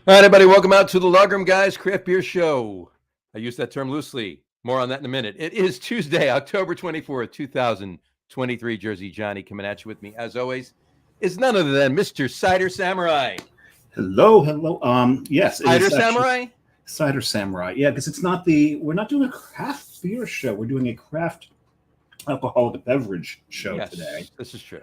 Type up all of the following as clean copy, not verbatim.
All right, everybody, welcome out to the Logrum Guys Craft Beer Show. I use that term loosely. More on that in a minute. It is Tuesday, October 24th, 2023. Jersey Johnny coming at you with me, as always, is none other than Mr. Cider Samurai. Hello. Yes, it Cider is Samurai? Cider Samurai. Yeah, because we're not doing a craft beer show. We're doing a craft alcoholic beverage show today. This is true.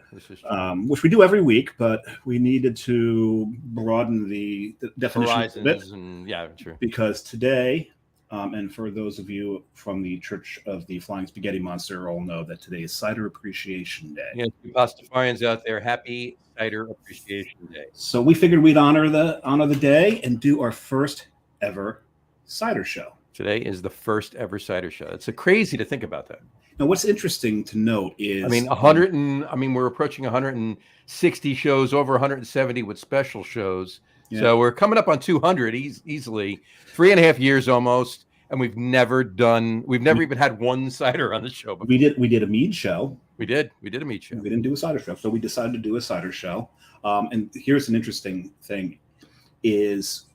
Which we do every week, but we needed to broaden the definition Horizons a bit. and yeah, true. Because today, and for those of you from the Church of the Flying Spaghetti Monster all know that today is Cider Appreciation Day. Yeah, you Pastafarians out there, happy Cider Appreciation Day. So we figured we'd honor the day and do our first ever cider show. Today is the first ever cider show. It's crazy to think about that. Now, what's interesting to note is, we're approaching 160 shows, over 170 with special shows. Yeah. So we're coming up on 200 easily, 3.5 years almost. And we've never even had one cider on the show before. We did a mead show. We did a mead show. We didn't do a cider show. So we decided to do a cider show. And here's an interesting thing is,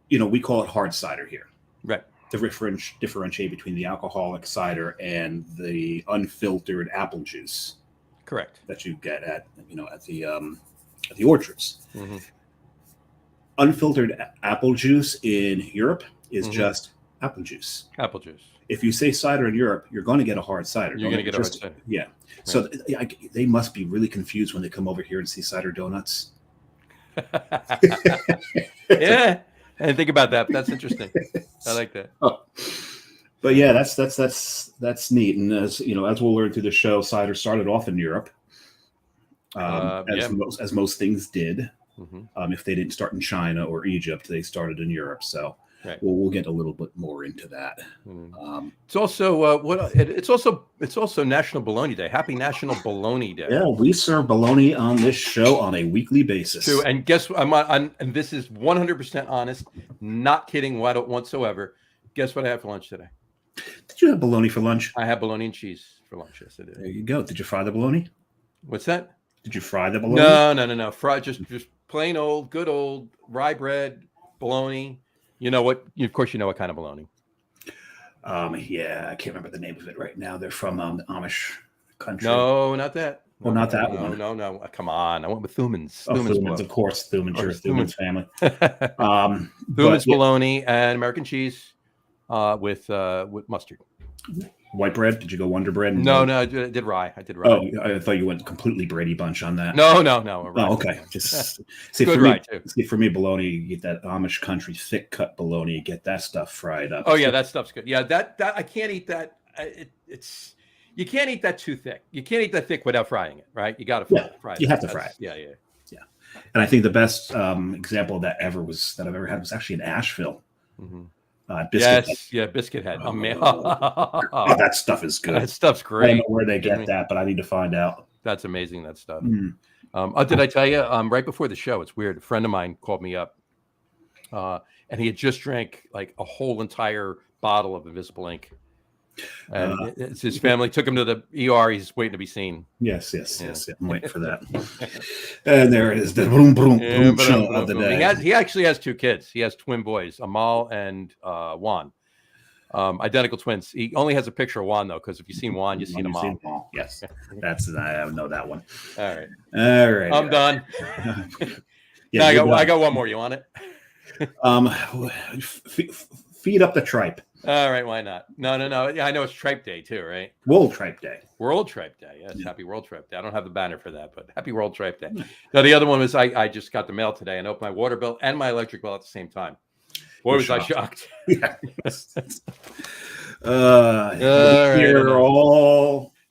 we call it hard cider here. Right. To differentiate between the alcoholic cider and the unfiltered apple juice. Correct. That you get at the orchards. Mm-hmm. Unfiltered apple juice in Europe is just apple juice. Apple juice. If you say cider in Europe, you're going to get a hard cider. You're going to get a hard cider. Yeah. Right. So they must be really confused when they come over here and see cider donuts. Yeah. And think about that. That's interesting. I like that. Oh. But yeah, that's neat. And as we'll learn through the show, cider started off in Europe, as most things did. Mm-hmm. If they didn't start in China or Egypt, they started in Europe. So right. we'll get a little bit more into that. Mm-hmm. It's also it's also National Bologna Day. Happy National Bologna Day. Yeah, we serve bologna on this show on a weekly basis. True. And guess what? And this is 100% honest, not kidding whatsoever. Guess what I had for lunch today? Did you have bologna for lunch? I had bologna and cheese for lunch. Yes, I did. There you go. Did you fry the bologna? What's that? Did you fry the bologna? No. Fry just plain good old rye bread bologna. You know what? Of course, you know what kind of bologna. Yeah, I can't remember the name of it right now. They're from the Amish country. No, not that. Well, not that one. No. Come on. I went with Thuman's. Thuman's, of course. Thuman's family. Thuman's bologna and American cheese with mustard. White bread? Did you go Wonder Bread? No, I did rye. Oh, I thought you went completely Brady Bunch on that. No. Rye. Oh, okay. Just see, good for rye me, too. See, for me, bologna, you get that Amish country thick cut bologna. You get that stuff fried up. Oh yeah, that stuff's good. Yeah, that I can't eat that. It's you can't eat that too thick. You can't eat that thick without frying it, right? You got to fry it. You have to fry it. Yeah. And I think the best example of that I've ever had was actually in Asheville. Mm-hmm. Biscuit Head. Oh man, that stuff is good. That stuff's great. I don't know where they get that, but I need to find out. That's amazing. That stuff. Did I tell you? Right before the show, it's weird. A friend of mine called me up, and he had just drank like a whole entire bottle of Invisible Ink. And it's his family took him to the ER. He's waiting to be seen. Yes. I'm waiting for that. And there it is, the boom show of the day. He actually has 2 kids. He has twin boys, Amal and Juan. Identical twins. He only has a picture of Juan though, because if you've seen Juan, you've seen Amal. Yes, I know that one. All right. I'm done. Yeah, I got one more. You want it? Feed up the tripe. All right, why not? No. Yeah, I know it's Tripe Day too, right? World Tripe Day. World Tripe Day. Yes, yeah. Happy World Tripe Day. I don't have the banner for that, but happy World Tripe Day. Now, the other one was I just got the mail today and opened my water bill and my electric bill at the same time. Boy, was I shocked. Yeah. I'll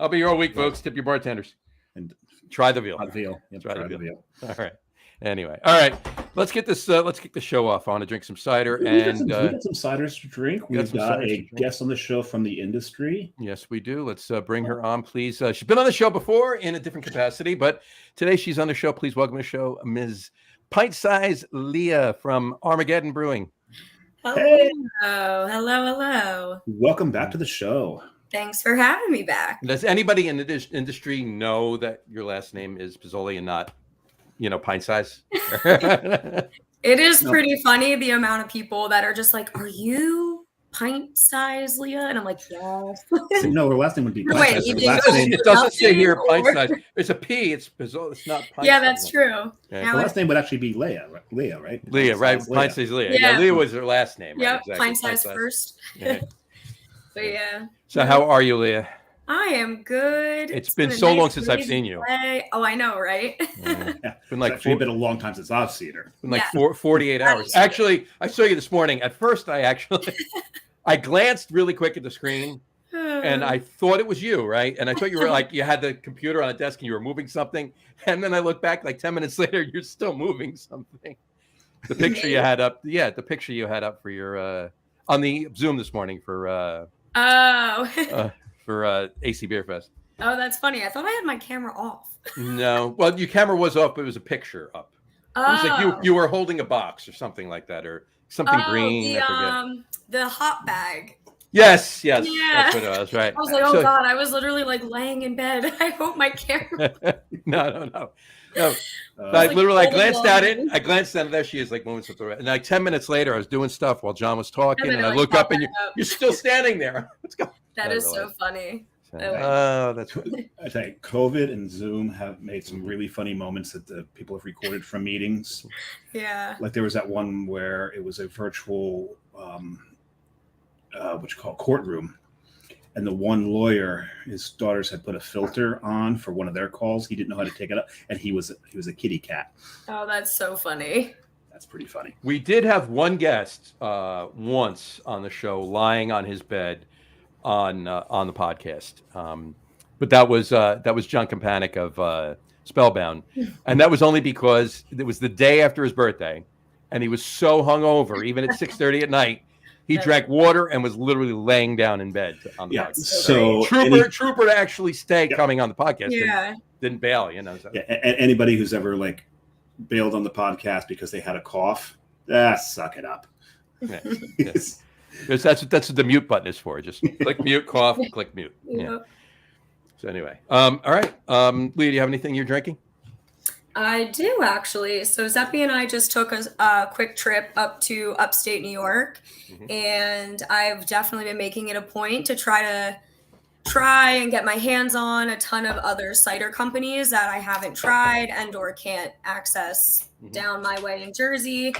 be here all week, folks. Tip your bartenders. And try the veal. Try the veal. All right. Anyway, all right. Let's get this. Let's kick the show off. I want to drink some cider, we got some ciders to drink. We've got a guest on the show from the industry. Yes, we do. Let's bring her on, please. She's been on the show before in a different capacity, but today she's on the show. Please welcome to the show, Ms. Pint Size Leah from Armageddon Brewing. Hello. Welcome back to the show. Thanks for having me back. Does anybody in the industry know that your last name is Pizoli and not, pint size? It is No. pretty funny the amount of people that are just like, "Are you pint size, Leah?" And I'm like, "Yes." No, her last name would be. Wait, Pint size. you Her think last it's name, It doesn't say here nothing, pint or- size. It's a P. It's not pint Yeah, size. that's true. Yeah. Now her last name would actually be Leah. Leah, right? Leah, right? Pint size Pint size Leah. Yeah, Yeah. Leah was her last name. Right? Yep, Exactly. pint size first. Yeah. But yeah. So how are you, Leah? I am good. It's been a so long nice since I've breezy seen you. day. Oh, I know, right? Yeah. Yeah. Been like It's actually been a long time since I've seen her. Been like Yeah. 48 That hours. is true. Actually, I saw you this morning. At first, I glanced really quick at the screen, and I thought it was you, right? And I thought you were like, you had the computer on a desk and you were moving something. And then I looked back like 10 minutes later, you're still moving something. The picture you had up. Yeah, the picture you had up for your, on the Zoom this morning for AC Beer Fest. Oh, that's funny. I thought I had my camera off. No. Well, your camera was up, but it was a picture up. It was like you were holding a box or something like that, or something green. I forget. The hot bag. Yes, Yeah. that's what it was, right. I was like, oh God, I was literally like laying in bed. I hope my camera. No. like, I hold glanced on. at it. I glanced at it. There she is, like moving something. And like 10 minutes later, I was doing stuff while John was talking, And and, then I it, look like, up, and you're still standing there. What's going? That I is so realized. funny. Oh, that's what. I tell you, COVID and Zoom have made some really funny moments that the people have recorded from meetings. Yeah. Like there was that one where it was a virtual, what you call courtroom, and the one lawyer, his daughters had put a filter on for one of their calls. He didn't know how to take it up, and he was a kitty cat. Oh, that's so funny. That's pretty funny. We did have one guest once on the show lying on his bed on the podcast, but that was John Kampanik of Spellbound, and that was only because it was the day after his birthday, and he was so hungover, even at 6:30 at night, he drank water and was literally laying down in bed on the podcast. So Trooper to actually stay coming on the podcast. Yeah. Didn't bail, you know. So. Yeah, anybody who's ever like bailed on the podcast because they had a cough, suck it up. Yeah. Yes. That's what the mute button is for. Just click mute, cough, click mute. Yeah. So anyway, all right. Leah, do you have anything you're drinking? I do actually. So Zeppy and I just took a quick trip up to upstate New York, and I've definitely been making it a point to try and get my hands on a ton of other cider companies that I haven't tried and or can't access down my way in Jersey.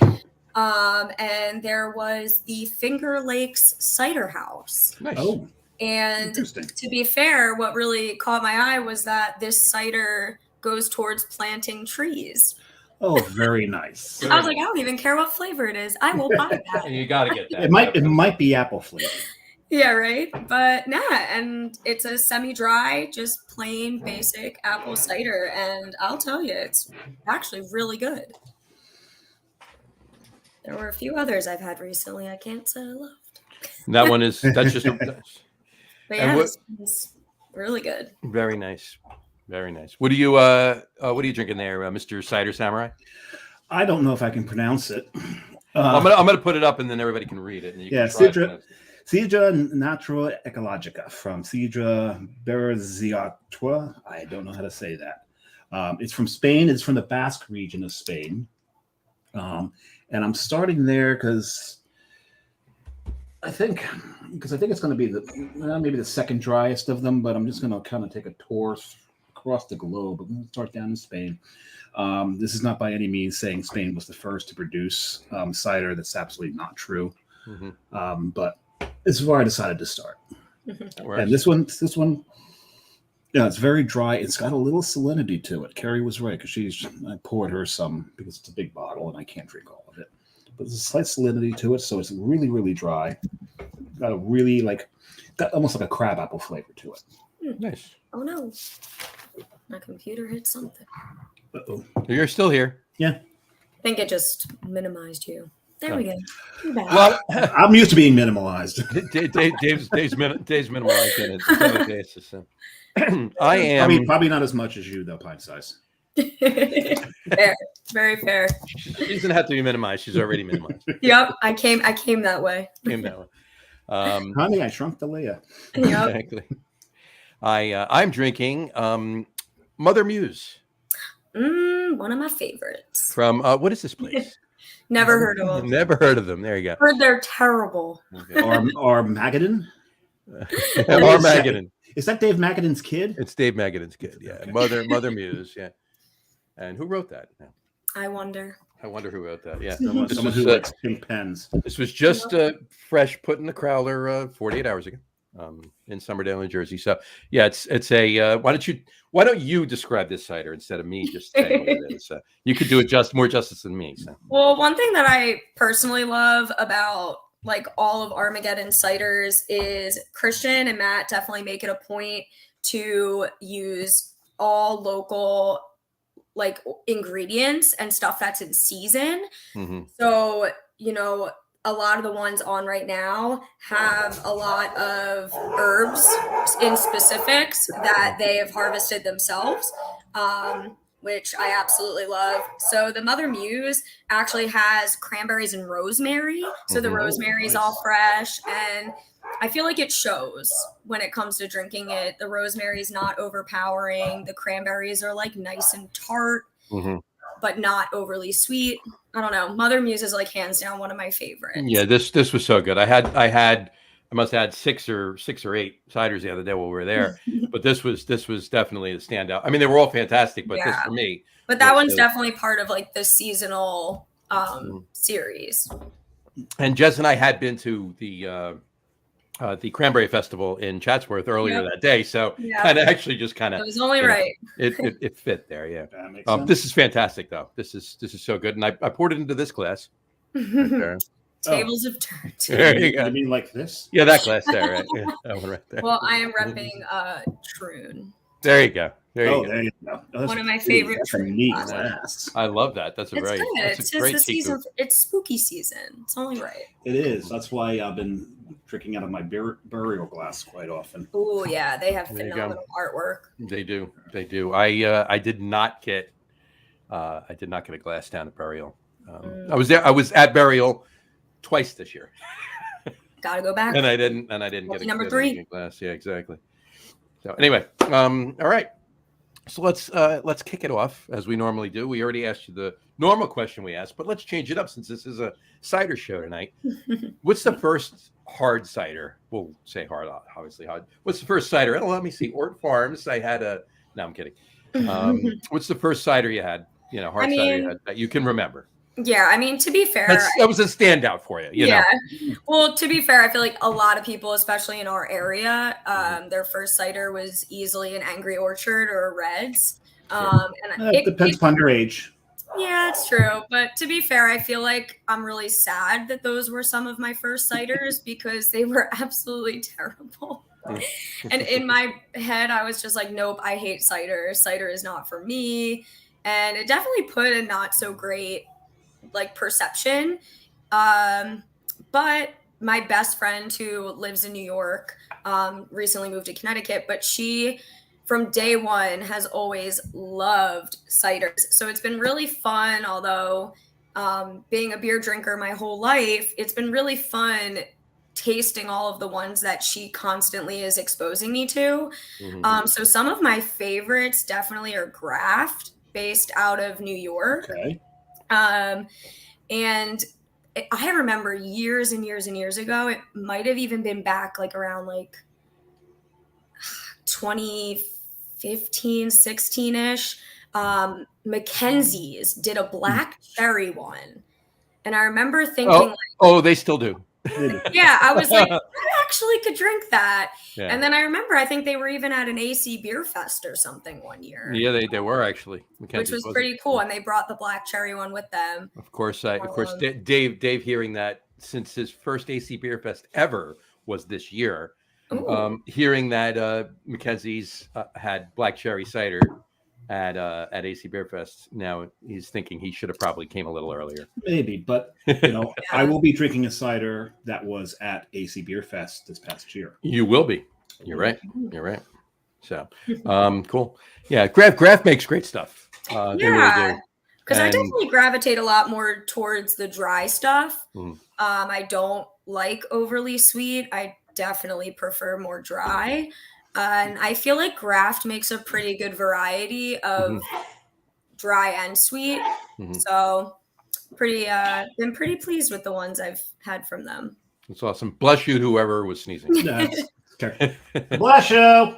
And there was the Finger Lakes Cider House. Nice. Oh, And interesting. to be fair, what really caught my eye was that this cider goes towards planting trees. Oh, very nice. I was like, I don't even care what flavor it is. I will buy that. And you got to get that. It might be apple flavor. Yeah, right. But nah, and it's a semi-dry, just plain basic apple cider, and I'll tell you, it's actually really good. There were a few others I've had recently I can't say I loved. That's just But yeah, what- this one's really good. very nice. Very nice. What are you drinking there, Mr. Cider Samurai? I don't know if I can pronounce it. I'm gonna put it up and then everybody can read it. And you Yeah, can try to Cidra pronounce it. Cidra Natural Ecologica from Cidra Berziatua. I don't know how to say that. It's from Spain. It's from the Basque region of Spain. And I'm starting there because I think it's going to be maybe the second driest of them, but I'm just going to kind of take a tour across the globe. I'm going to start down in Spain. This is not by any means saying Spain was the first to produce cider. That's absolutely not true. But this is where I decided to start. And this one, yeah, it's very dry. It's got a little salinity to it. Carrie was right because I poured her some because it's a big bottle and I can't drink all of it. But there's a slight salinity to it, so it's really, really dry. Got a really got almost like a crab apple flavor to it. Nice. Oh no, my computer hit something. Uh-oh. You're still here. Yeah. I think it just minimized you. There we go. You're back. Well, I'm used to being minimalized. Dave's minimalized in it. So Dave's just, I am Probably not as much as you, though, pint size. Fair. Very fair. She doesn't have to be minimized. She's already minimized. Yep. I came that way. Came that way. Honey, I shrunk the Leah. Yep. Exactly. I'm drinking Mother Muse One of my favorites. from what is this place? Never heard of them. Never heard of them. There you go. Heard they're terrible. Okay. Armageddon? Armageddon. Is that Dave Magadan's kid? It's Dave Magadan's kid. Yeah, Okay. Mother Muse. Yeah, and who wrote that? I wonder who wrote that. Yeah, Someone who likes pink pens. This was just fresh put in the crowler 48 hours ago in Somerdale, New Jersey. So yeah, it's a. Why don't you describe this cider instead of me just saying what it is? You could do it more justice than me. So. Well, one thing that I personally love about like all of Armageddon ciders is Christian and Matt definitely make it a point to use all local like ingredients and stuff that's in season. Mm-hmm. So, a lot of the ones on right now have a lot of herbs in specifics that they have harvested themselves, which I absolutely love. So the Mother Muse actually has cranberries and rosemary. So the rosemary is all fresh, and I feel like it shows when it comes to drinking it. The rosemary is not overpowering. The cranberries are like nice and tart, but not overly sweet. I don't know. Mother Muse is like hands down one of my favorites. Yeah, this was so good. I must have had six or eight ciders the other day while we were there, but this was definitely the standout. I mean, they were all fantastic, but this for me. But that one's definitely part of like the seasonal series. And Jess and I had been to the Cranberry Festival in Chatsworth earlier that day, so kind of actually just kind of it was only right. It fit there, yeah. That makes sense. This is fantastic, though. This is so good, and I poured it into this glass. Right there. Tables have turned. There you go. You mean like this? Yeah, that glass there, right? Yeah, that one right there. Well, I am repping Troon. There you go. There you go. One of my favorite neat glass. I love that. That's a great. It's great the season. It's spooky season. It's only right. It is. That's why I've been drinking out of my burial glass quite often. Oh yeah, they have phenomenal artwork. They do. They do. I did not get a glass down at burial. I was there. I was at burial twice this year. Gotta go back. And I didn't get number 3 glass. Yeah, exactly. So anyway, all right. So let's kick it off as we normally do. We already asked you the normal question we asked, but let's change it up since this is a cider show tonight. What's the first hard cider? We'll say hard, obviously hard. What's the first cider? Oh, let me see. Ort Farms. I had no, I'm kidding. What's the first cider you had? Cider you had that you can remember. Yeah, I mean, to be fair, that was a standout for you. You know? Well, to be fair, I feel like a lot of people, especially in our area, their first cider was easily an Angry Orchard or a Reds. And it depends upon your age. Yeah, it's true. But to be fair, I feel like I'm really sad that those were some of my first ciders because they were absolutely terrible. And in my head, I was just like, nope, I hate cider. Cider is not for me. And it definitely put a not so great perception. But my best friend who lives in New York recently moved to Connecticut, but she from day one has always loved ciders. So it's been really fun, although being a beer drinker my whole life, it's been really fun tasting all of the ones that she constantly is exposing me to. So some of my favorites definitely are Graft, based out of New York. Okay. And I remember years and years and years ago, it might have even been back around 2015, 16-ish. Mackenzie's did a black cherry one. And I remember thinking they still do. Yeah, I was like, I actually could drink that. Yeah. And then I remember, I think they were even at an AC Beer Fest or something one year. Yeah, they were actually. Which was pretty cool. And they brought the black cherry one with them. Of course, Dave hearing that since his first AC Beer Fest ever was this year, hearing that Mackenzie's had black cherry cider at AC Beer Fest. Now he's thinking he should have probably came a little earlier. Maybe, but I will be drinking a cider that was at AC Beer Fest this past year. You will be. You're right. You're right. So, cool. Yeah, Graf makes great stuff. They really do. Because I definitely gravitate a lot more towards the dry stuff. I don't like overly sweet. I definitely prefer more dry. And I feel like Graft makes a pretty good variety of dry and sweet. So pretty been pretty pleased with the ones I've had from them. That's awesome. Bless you, whoever was sneezing. That's okay. Bless you.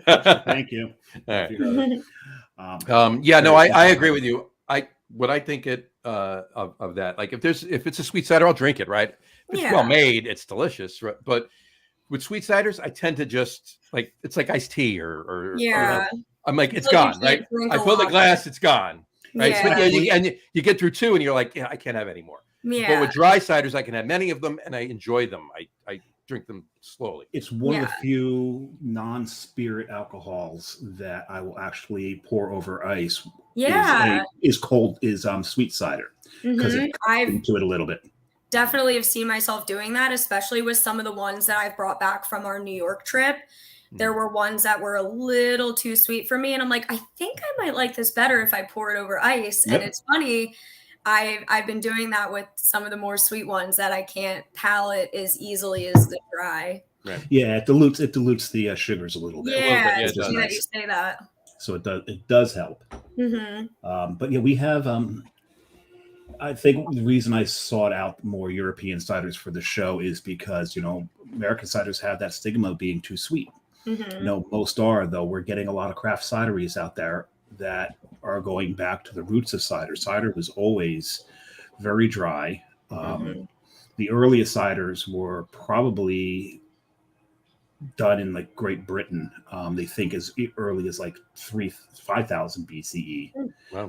Thank you. All right. Yeah, no, I agree with you. What I think of that, like if it's a sweet cider, I'll drink it, right? If it's well made, it's delicious. Right? But with sweet ciders, I tend to just like, it's like iced tea or I'm like, it's gone, right? I fill the glass, it's gone. Right. Yeah. So and you get through two and you're like, yeah, I can't have any more. Yeah. But with dry ciders, I can have many of them and I enjoy them. I drink them slowly. It's one of the few non-spirit alcohols that I will actually pour over ice. Is sweet cider because I've into it a little bit. Definitely have seen myself doing that, especially with some of the ones that I've brought back from our New York trip. There were ones that were a little too sweet for me. And I'm like, I think I might like this better if I pour it over ice. Yep. And it's funny. I've been doing that with some of the more sweet ones that I can't palate as easily as the dry. Right. Yeah, it dilutes the sugars a little bit. Yeah, it's funny that you say that. So it does help. But yeah, we have. I think the reason I sought out more European ciders for the show is because American ciders have that stigma of being too sweet. Most are, though. We're getting a lot of craft cideries out there that are going back to the roots of cider. Cider was always very dry. The earliest ciders were probably done in like Great Britain. They think as early as like 5,000 BCE,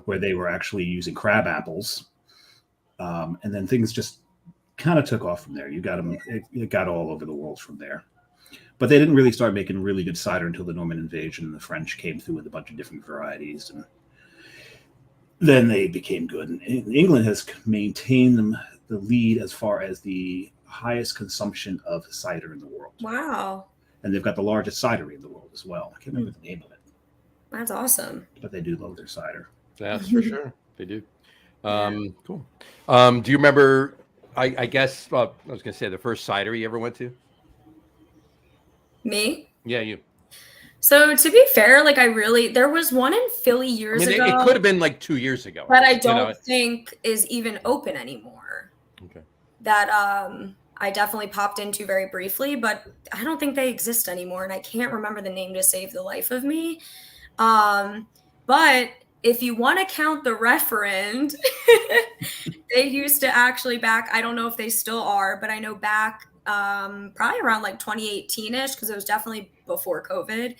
where they were actually using crab apples. And then things just kind of took off from there. You got them, it got all over the world from there. But they didn't really start making really good cider until the Norman invasion and the French came through with a bunch of different varieties. And then they became good. And England has maintained the lead as far as the highest consumption of cider in the world. Wow. And they've got the largest cidery in the world as well. I can't remember the name of it. That's awesome. But they do love their cider. That's for sure. They do. Cool. Do you remember, I guess, I was going to say the first cidery you ever went to? Me? Yeah, you. So to be fair, there was one in Philly years ago. It could have been like 2 years ago. But I don't think is even open anymore. Okay. That I definitely popped into very briefly, but I don't think they exist anymore. And I can't remember the name to save the life of me. But if you want to count the referend, they used to actually I don't know if they still are, but I know back probably around like 2018-ish, because it was definitely before COVID,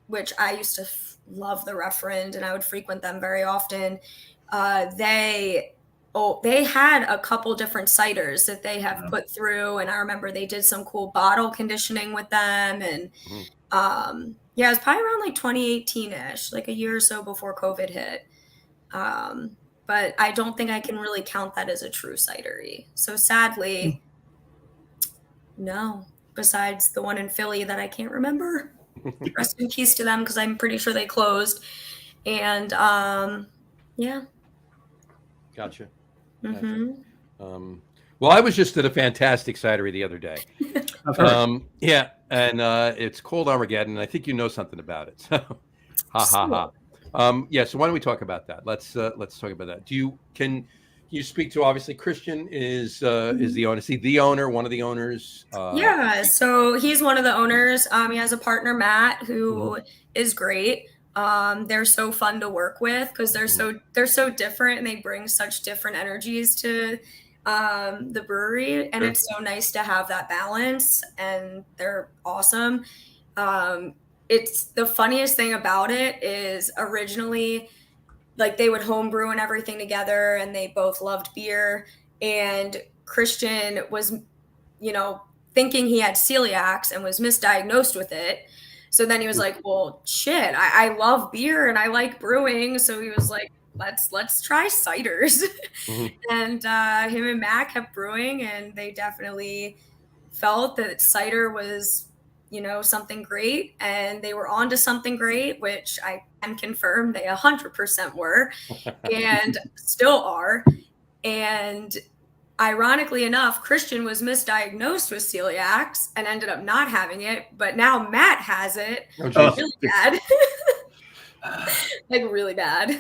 which I used to love the referend and I would frequent them very often. They had a couple different ciders that they have put through, and I remember they did some cool bottle conditioning with them, and it was probably around like 2018-ish, like a year or so before COVID hit. But I don't think I can really count that as a true cidery. So sadly, no, besides the one in Philly that I can't remember. Rest in peace to them, because I'm pretty sure they closed. And Gotcha. Well, I was just at a fantastic cidery the other day. And it's called Armageddon. I think you know something about it. So, ha. So why don't we talk about that? Let's talk about that. Can you speak to, obviously Christian is the owner. Is he the owner, one of the owners? So he's one of the owners. He has a partner, Matt, who is great. They're so fun to work with because they're so different, and they bring such different energies to the brewery, and it's so nice to have that balance, and they're awesome. It's the funniest thing about it is originally, like, they would homebrew and everything together, and they both loved beer, and Christian was, thinking he had celiacs and was misdiagnosed with it. So then he was like, well, shit, I love beer and I like brewing. So he was like, let's try ciders. And him and Matt kept brewing, and they definitely felt that cider was, something great, and they were onto something great, which I can confirm they 100% were and still are. And ironically enough, Christian was misdiagnosed with celiacs and ended up not having it, but now Matt has it. Oh, really bad. like really bad.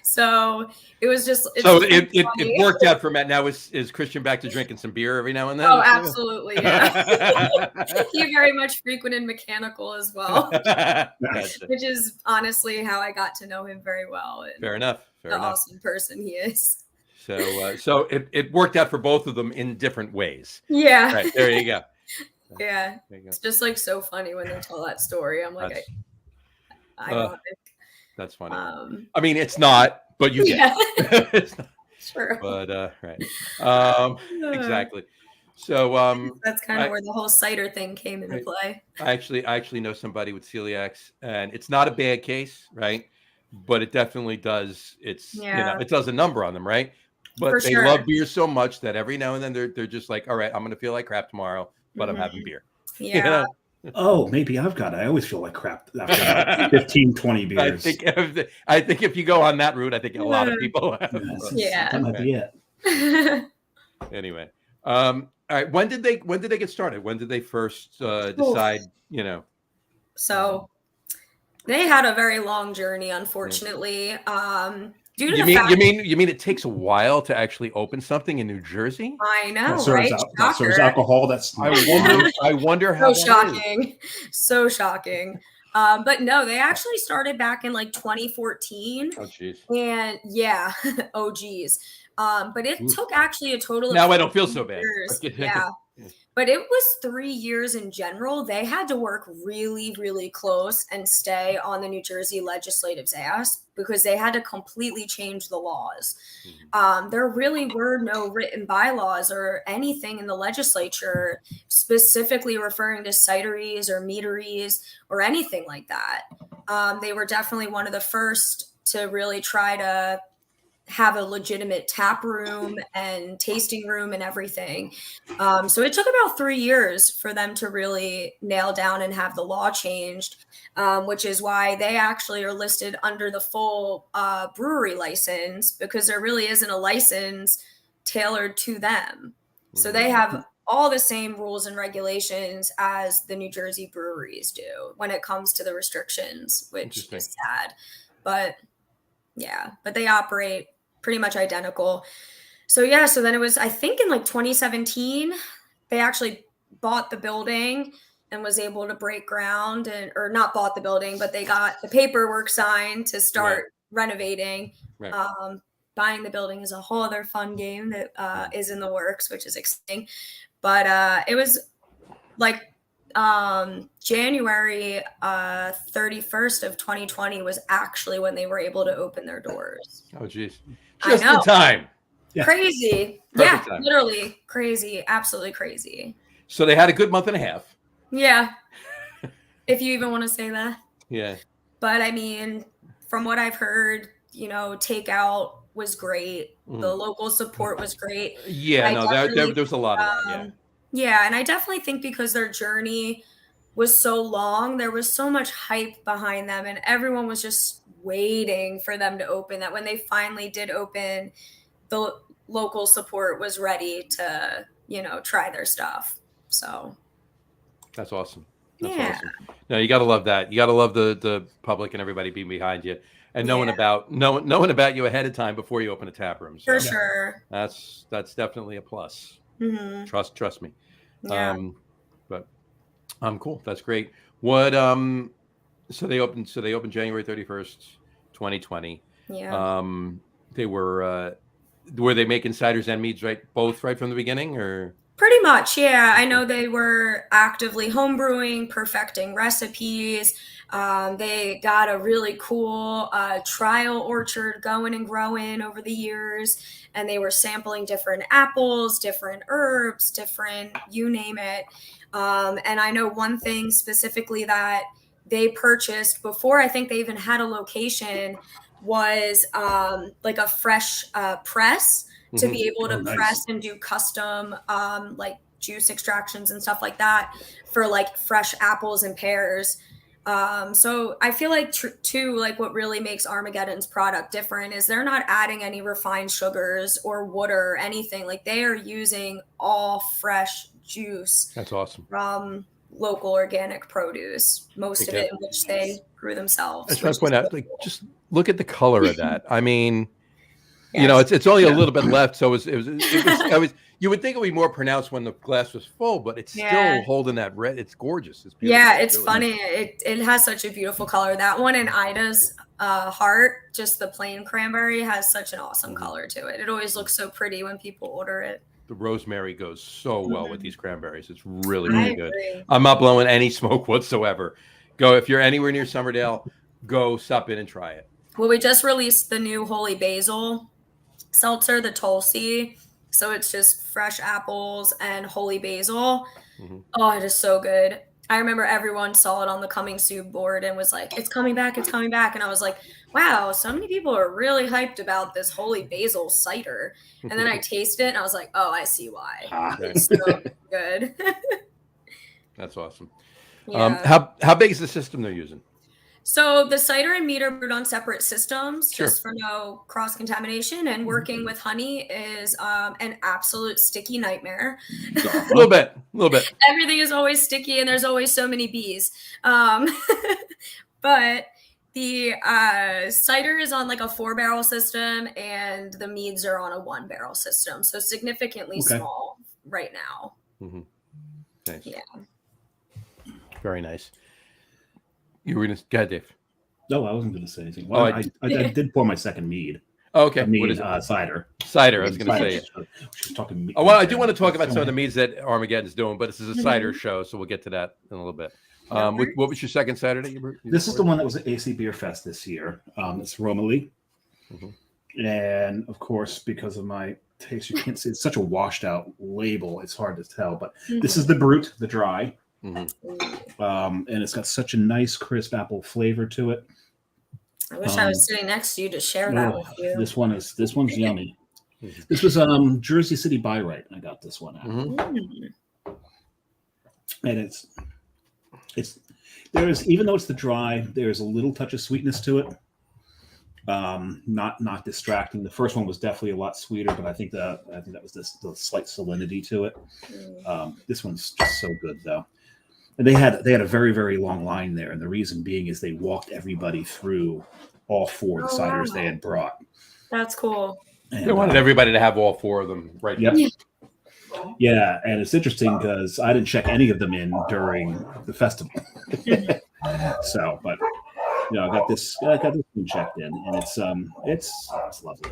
So it was just. So it worked out for Matt. Now is Christian back to drinking some beer every now and then? Oh, absolutely, yeah. He very much frequented mechanical as well, Gotcha. which is honestly how I got to know him very well. And Fair enough. Fair the enough. awesome person he is. So it worked out for both of them in different ways. Yeah. Right, there you go. Yeah. There you go. It's just like so funny when they tell that story. I'm like, I got it. That's funny. I mean, it's not, but you get it. It's not, True. but right. Exactly. So that's kind of where the whole cider thing came into play. I actually know somebody with celiacs, and it's not a bad case, right? But it definitely does. It's it does a number on them, right? But they love beer so much that every now and then they're just like, all right, I'm gonna feel like crap tomorrow, but I'm having beer. Yeah. You know? Oh, maybe I've got it. I always feel like crap after 15, 20 beers. I think if you go on that route, I think a lot of people have. Yeah, that might be it. Anyway, all right. When did they get started? When did they first decide? So they had a very long journey, unfortunately. Due to you mean it takes a while to actually open something in New Jersey? I know, that serves alcohol. I wonder how. So shocking, so shocking. But no, they actually started back in like 2014. Oh, jeez. And yeah, oh geez. But it took actually a total of now I don't feel so bad. Yeah. But it was 3 years in general. They had to work really, really close and stay on the New Jersey legislative's ass because they had to completely change the laws. There really were no written bylaws or anything in the legislature specifically referring to cideries or meaderies or anything like that. They were definitely one of the first to really try to have a legitimate tap room and tasting room and everything. So it took about 3 years for them to really nail down and have the law changed, which is why they actually are listed under the full brewery license because there really isn't a license tailored to them. So they have all the same rules and regulations as the New Jersey breweries do when it comes to the restrictions, which is sad. But yeah, but they operate pretty much identical. So yeah, so then it was, I think in like 2017, they actually bought the building and was able to break ground or not bought the building, but they got the paperwork signed to start renovating. Buying the building is a whole other fun game that is in the works, which is exciting. But it was like January 31st of 2020 was actually when they were able to open their doors. Oh, geez. Just in time. Yeah. Crazy. Perfect time. Literally crazy. Absolutely crazy. So they had a good month and a half. Yeah. If you even want to say that. Yeah. But I mean, from what I've heard, takeout was great. The local support was great. Yeah, there's a lot of that. Yeah, and I definitely think because their journey was so long, there was so much hype behind them, and everyone was just waiting for them to open, that when they finally did open, the local support was ready to, try their stuff. So that's awesome. That's awesome. No, you got to love that. You got to love the public and everybody being behind you and knowing about you ahead of time before you open a tap room. So for sure. That's definitely a plus. Mm-hmm. Trust me. Yeah. But cool. That's great. What so they opened January 31st, 2020. Yeah. They were they making ciders and meads both right from the beginning, or pretty much, yeah. I know they were actively homebrewing, perfecting recipes. They got a really cool trial orchard going and growing over the years, and they were sampling different apples, different herbs, different, you name it. And I know one thing specifically that they purchased before I think they even had a location was like a fresh press to be able to press and do custom like juice extractions and stuff like that for like fresh apples and pears. So I feel like too, like what really makes Armageddon's product different is they're not adding any refined sugars or water or anything. Like they are using all fresh juice. That's awesome. From local organic produce, most of it in which they grew themselves. I just want to point out, like, just look at the color of that. I mean, Yes. you know, it's only a little bit left, so it was. You would think it would be more pronounced when the glass was full, but it's still holding that red. It's gorgeous. It's beautiful. Yeah, it's funny. It has such a beautiful color. That one in Ida's heart, just the plain cranberry, has such an awesome color to it. It always looks so pretty when people order it. The rosemary goes so well with these cranberries. It's really, really good. Agree. I'm not blowing any smoke whatsoever. Go, if you're anywhere near Somerdale, go stop in and try it. Well, we just released the new holy basil seltzer, the Tulsi. So it's just fresh apples and holy basil. Oh, it is so good. I remember everyone saw it on the coming soon board and was like, it's coming back, it's coming back. And I was like, wow, so many people are really hyped about this holy basil cider. And then I tasted it and I was like, oh, I see why. It's so good. That's awesome. Yeah. How big is the system they're using? So the cider and mead are brewed on separate systems, Sure. just for no cross-contamination. And working with honey is an absolute sticky nightmare. A little bit. Everything is always sticky, and there's always so many bees. But the cider is on like a 4-barrel system, and the meads are on a 1-barrel system. So significantly small right now. Nice. Yeah. Very nice. You were going to go ahead, Dave. No, I wasn't going to say anything. Well, I did pour my second mead. Oh, okay. Mead, what is it? Cider. Cider. I was going to say. She was talking. Oh, well, I do want to talk about some of the meads that Armageddon's doing, but this is a cider show, so we'll get to that in a little bit. What was your second Saturday? This is the one that was at AC Beer Fest this year. It's Romilly. And of course, because of my taste, you can't see, it's such a washed out label. It's hard to tell, but this is the Brewed, the dry. And it's got such a nice crisp apple flavor to it. I wish I was sitting next to you to share that with you. This one's yummy. This was Jersey City Buy Right. I got this one at. And there's, even though it's the dry, there's a little touch of sweetness to it. Not distracting. The first one was definitely a lot sweeter, but I think that was the slight salinity to it. This one's just so good though. And they had a very, very long line there, and the reason being is they walked everybody through all 4 of the ciders they had brought. That's cool. And, they wanted everybody to have all 4 of them, right? Yep. Yeah, and it's interesting because I didn't check any of them in during the festival. So, but you know, I got this one checked in, and it's lovely.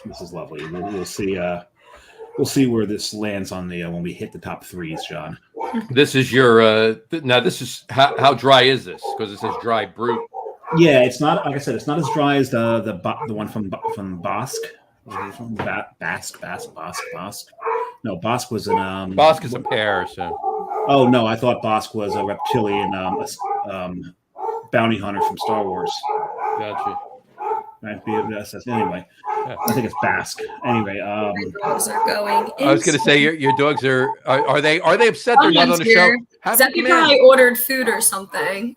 This is lovely. We'll see. We'll see where this lands on the when we hit the top 3s, John. This is your now. This is how dry is this? Because it says dry brute. Yeah, it's not, like I said, it's not as dry as the one from Bosque. Bosque. No, Bosque was an Bosque is a pear. So. Oh no, I thought Bosque was a reptilian bounty hunter from Star Wars. Gotcha. Right, anyway, I think it's Basque. Anyway, dogs are going. I was going to say your dogs are they upset they're not on the show? Zeppy probably ordered food or something.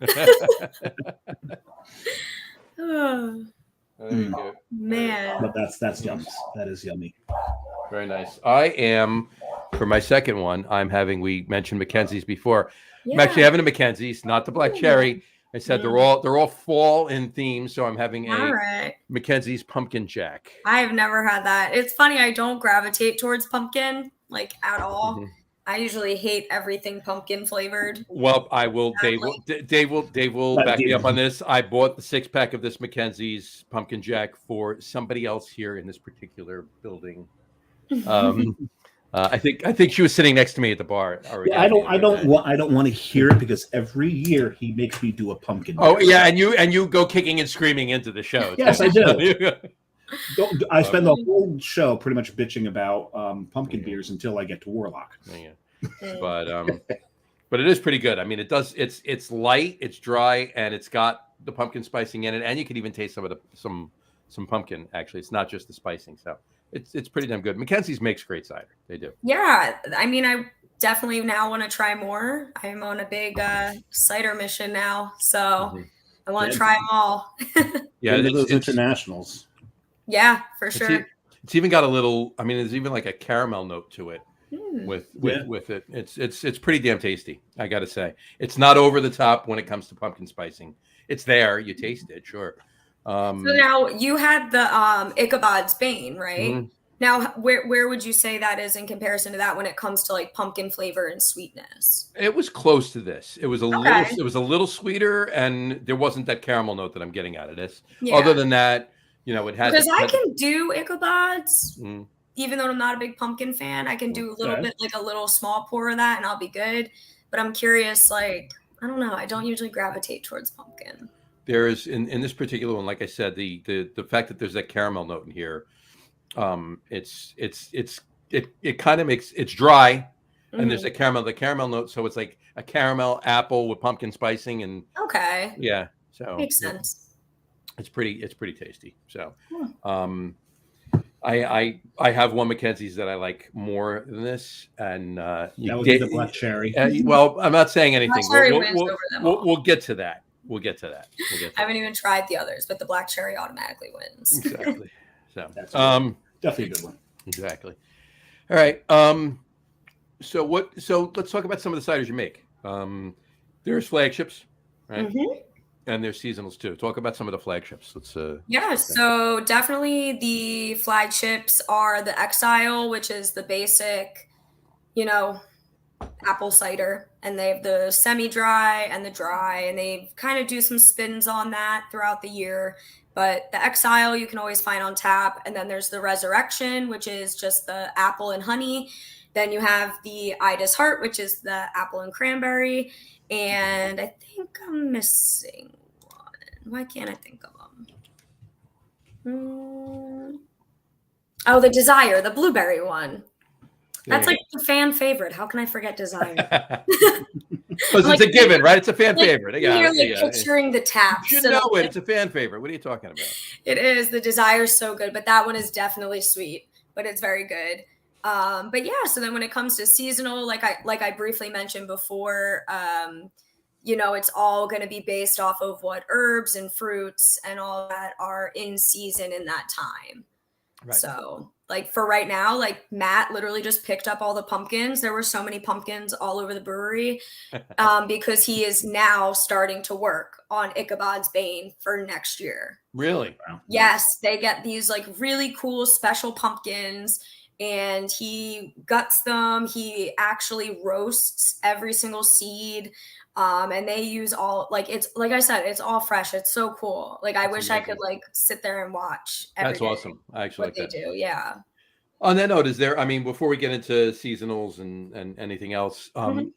Oh, man, but that's yummy. That is yummy. Very nice. I am, for my second one, we mentioned Mackenzie's before. Yeah. I'm actually having a Mackenzie's, not the black cherry. I said they're all fall in theme, so I'm having a Mackenzie's Pumpkin Jack. I've never had that. It's funny, I don't gravitate towards pumpkin like at all. I usually hate everything pumpkin flavored. Well, I will. Dave will back me up on this. I bought the 6-pack of this Mackenzie's Pumpkin Jack for somebody else here in this particular building. I think she was sitting next to me at the bar. Yeah, I don't want to hear it because every year he makes me do a pumpkin. Oh yeah, and you go kicking and screaming into the show. Yes, I do. I spend the whole show pretty much bitching about pumpkin beers until I get to Warlock. Yeah. But it is pretty good. I mean, it does. It's light, it's dry, and it's got the pumpkin spicing in it, and you can even taste some pumpkin. Actually, it's not just the spicing. So. It's pretty damn good. Mackenzie's makes great cider. They do. Yeah. I mean, I definitely now want to try more. I'm on a big cider mission now. So I want to try them all. Yeah. Those internationals. Yeah, for sure. It's even got a little, I mean, there's even like a caramel note to it. with it. It's pretty damn tasty. I got to say, it's not over the top when it comes to pumpkin spicing. It's there. You taste it, sure. So now you had the Ichabod's Bane, right? Mm-hmm. Now, where would you say that is in comparison to that when it comes to like pumpkin flavor and sweetness? It was close to this. It was a little sweeter, and there wasn't that caramel note that I'm getting out of this. Yeah. Other than that, it has because I can do Ichabod's, even though I'm not a big pumpkin fan. I can do a little bit, like a little small pour of that, and I'll be good. But I'm curious, like I don't know. I don't usually gravitate towards pumpkin. There is in this particular one, like I said, the fact that there's that caramel note in here. It kind of makes it's dry, and there's the caramel note, so it's like a caramel apple with pumpkin spicing and so makes sense. It's pretty tasty. So I have one Mackenzie's that I like more than this, and that would be the black cherry. Well, I'm not saying anything. We'll get to that. I haven't even tried the others, but the black cherry automatically wins. Exactly. So that's definitely a good one. Exactly. All right. So let's talk about some of the ciders you make. There's flagships, right? And there's seasonals too. Talk about some of the flagships. So definitely the flagships are the Exile, which is the basic, apple cider, and they have the semi-dry and the dry, and they kind of do some spins on that throughout the year. But the Exile you can always find on tap. And then there's the Resurrection, which is just the apple and honey. Then you have the Ida's Heart, which is the apple and cranberry. And I think I'm missing one. Why can't I think of them? Oh, the Desire, the blueberry one. That's like the fan favorite. How can I forget Desire? Because it's a given, right? It's a fan favorite. You're picturing the tap. You should know it. It's a fan favorite. What are you talking about? It is. The Desire is so good, but that one is definitely sweet, but it's very good. But yeah, so then when it comes to seasonal, like I briefly mentioned before, it's all going to be based off of what herbs and fruits and all that are in season in that time. Right. So like for right now, like Matt literally just picked up all the pumpkins. There were so many pumpkins all over the brewery because he is now starting to work on Ichabod's Bane for next year. Really? Wow. Yes, they get these like really cool special pumpkins, and he guts them. He actually roasts every single seed. And they use all it's like I said, it's all fresh. It's so cool. Like I wish amazing. I could like sit there and watch. That's awesome. I actually like that. They do, yeah. On that note, before we get into seasonals and anything else,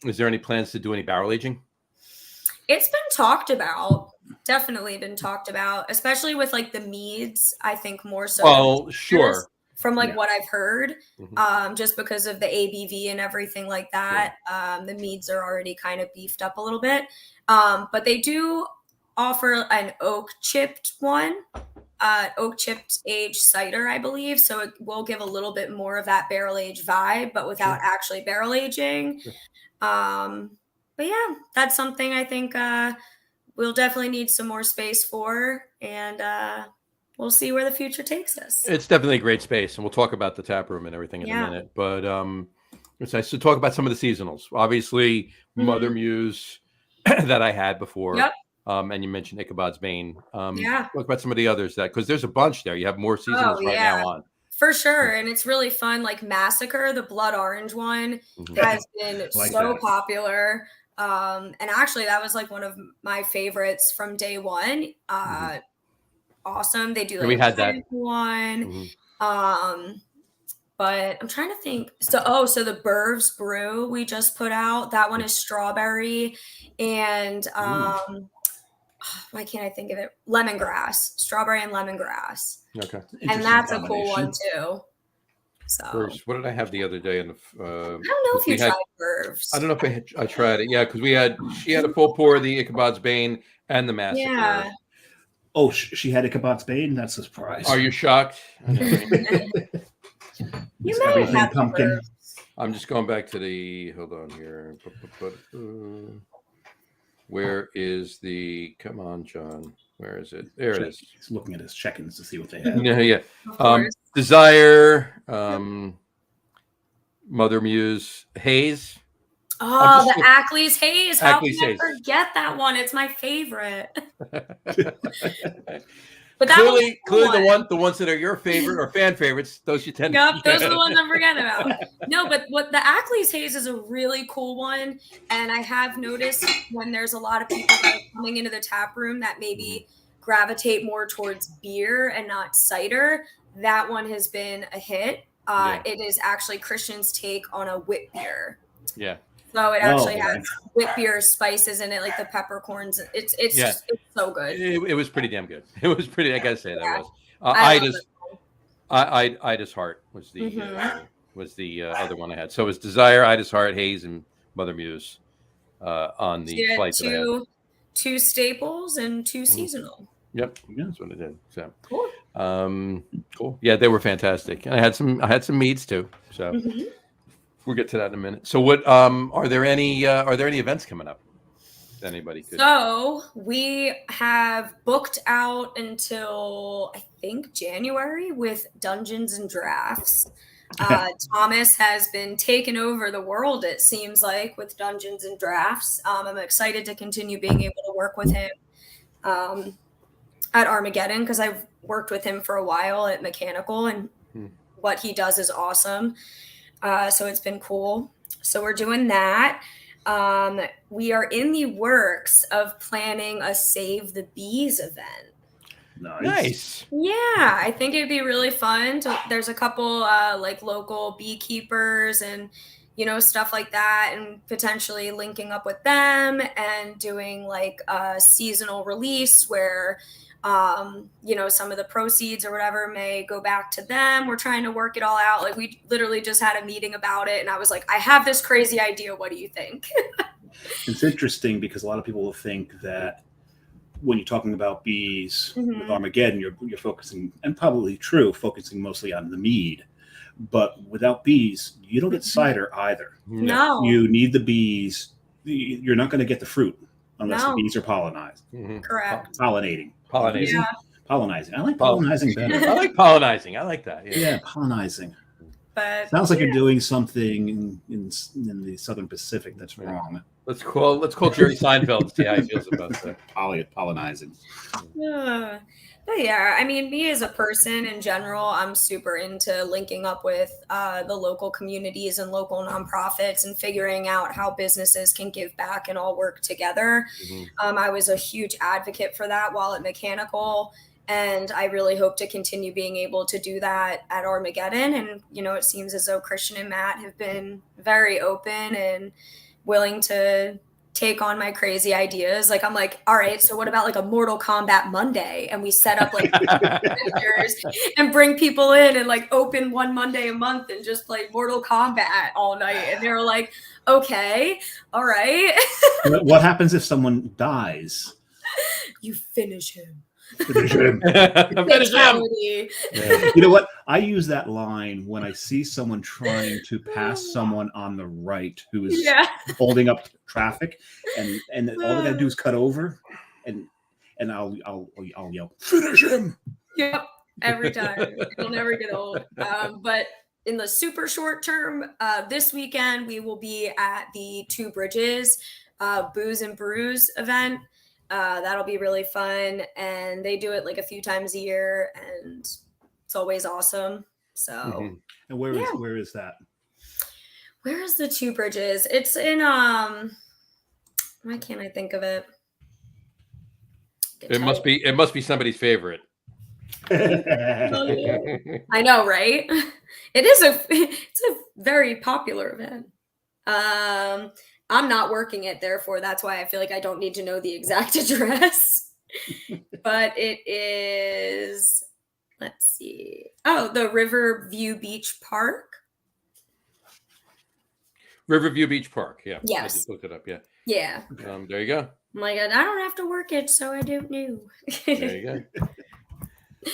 is there any plans to do any barrel aging? It's been talked about. Definitely been talked about, especially with like the meads. I think more so. Well, sure. From what I've heard, just because of the ABV and everything like that, the meads are already kind of beefed up a little bit. But they do offer an oak chipped one, oak chipped aged cider, I believe. So it will give a little bit more of that barrel aged vibe, but without actually barrel aging. But yeah, that's something I think we'll definitely need some more space for, and we'll see where the future takes us. It's definitely a great space, and we'll talk about the tap room and everything in a minute. But it's nice to talk about some of the seasonals. Obviously, Mother Muse that I had before. Yep. And you mentioned Ichabod's Bane. Talk about some of the others because there's a bunch there. You have more seasonals now on. For sure. And it's really fun. Like Massacre, the blood orange one, has been so popular. And actually, that was like one of my favorites from day one. Awesome. They do like we had that one. But I'm trying to think. So the Burv's Brew we just put out, that one is strawberry and why can't I think of it? Lemongrass, strawberry and lemongrass. Okay. And that's a cool one too. So Burv's, what did I have the other day? I don't know if you tried Burv's. I don't know if I tried it. Yeah, because she had a full pour of the Ichabod's Bane and the Massacre. Yeah. Oh, she had Ichabod's Bane? That's a surprise. Are you shocked? You might have pumpkin. I'm just going back to hold on here. Where is come on, John. Where is it? There it is. He's looking at his check-ins to see what they have. Yeah. Desire. Mother Muse Haze. Oh, the Ackley's Haze. How Ackley's can I Haze. forget that one? It's my favorite. But that clearly the ones that are your favorite or fan favorites, those you tend Yep, those are the ones I'm forgetting about. No, but what the Ackley's Haze is a really cool one. And I have noticed when there's a lot of people that are coming into the tap room that maybe gravitate more towards beer and not cider, that one has been a hit. It is actually Christian's take on a wit beer. Yeah. So it actually has wit beer spices in it, like the peppercorns. It's so good. It was pretty damn good. It was pretty. I gotta say that was. Ida's Heart was the other one I had. So it was Desire, Ida's Heart, Haze, and Mother Muse on the flight that I had. Two staples and two seasonal. Yep, that's what I did. So cool. Cool. Yeah, they were fantastic, and I had some meads too. So. We'll get to that in a minute. So, what are there any events coming up? Anybody could. So we have booked out until I think January with Dungeons and Drafts. Thomas has been taking over the world, it seems like, with Dungeons and Drafts. I'm excited to continue being able to work with him at Armageddon because I've worked with him for a while at Mechanical, and what he does is awesome. So it's been cool. So we're doing that. We are in the works of planning a Save the Bees event. Nice. Yeah, I think it'd be really fun. There's a couple like local beekeepers and stuff like that, and potentially linking up with them and doing like a seasonal release where some of the proceeds or whatever may go back to them. We're trying to work it all out. Like we literally just had a meeting about it, and I was like, I have this crazy idea. What do you think? It's interesting because a lot of people will think that when you're talking about bees with Armageddon, you're focusing, and probably true, focusing mostly on the mead. But without bees, you don't get cider either. No. You need the bees. You're not going to get the fruit unless the bees are pollinized. Correct. Pollinizing. Yeah. Pollinizing. I like pollinizing better. I like pollinizing. I like that. Yeah, pollinizing. But sounds like you're doing something in the Southern Pacific that's wrong. Let's call Jerry Seinfeld and see how he feels about that. Pollinizing. Yeah. But yeah, I mean, me as a person in general, I'm super into linking up with the local communities and local nonprofits and figuring out how businesses can give back and all work together. I was a huge advocate for that while at Mechanical, and I really hope to continue being able to do that at Armageddon. And, it seems as though Christian and Matt have been very open and willing to take on my crazy ideas. Like, I'm like, all right, so what about like a Mortal Kombat Monday? And we set up like pictures and bring people in and like open one Monday a month and just play Mortal Kombat all night. And they were like, okay, all right. What happens if someone dies? You finish him. Finish him. Finish him. Yeah. You know what? I use that line when I see someone trying to pass someone on the right who is holding up traffic, and all they gotta do is cut over, and I'll yell, finish him. Yep, every time. It'll never get old. But in the super short term, this weekend we will be at the Two Bridges Booze and Brews event. That'll be really fun, and they do it like a few times a year, and it's always awesome. So, and where is that? Where is the Two Bridges? It's in why can't I think of it? It must be somebody's favorite. I know, right? It's a very popular event. I'm not working it, therefore that's why I feel like I don't need to know the exact address. But it is, let's see. Oh, the Riverview Beach Park. Riverview Beach Park, yeah. Yes. I just looked it up, yeah. Yeah. There you go. I'm like, I don't have to work it, so I don't know. There you go.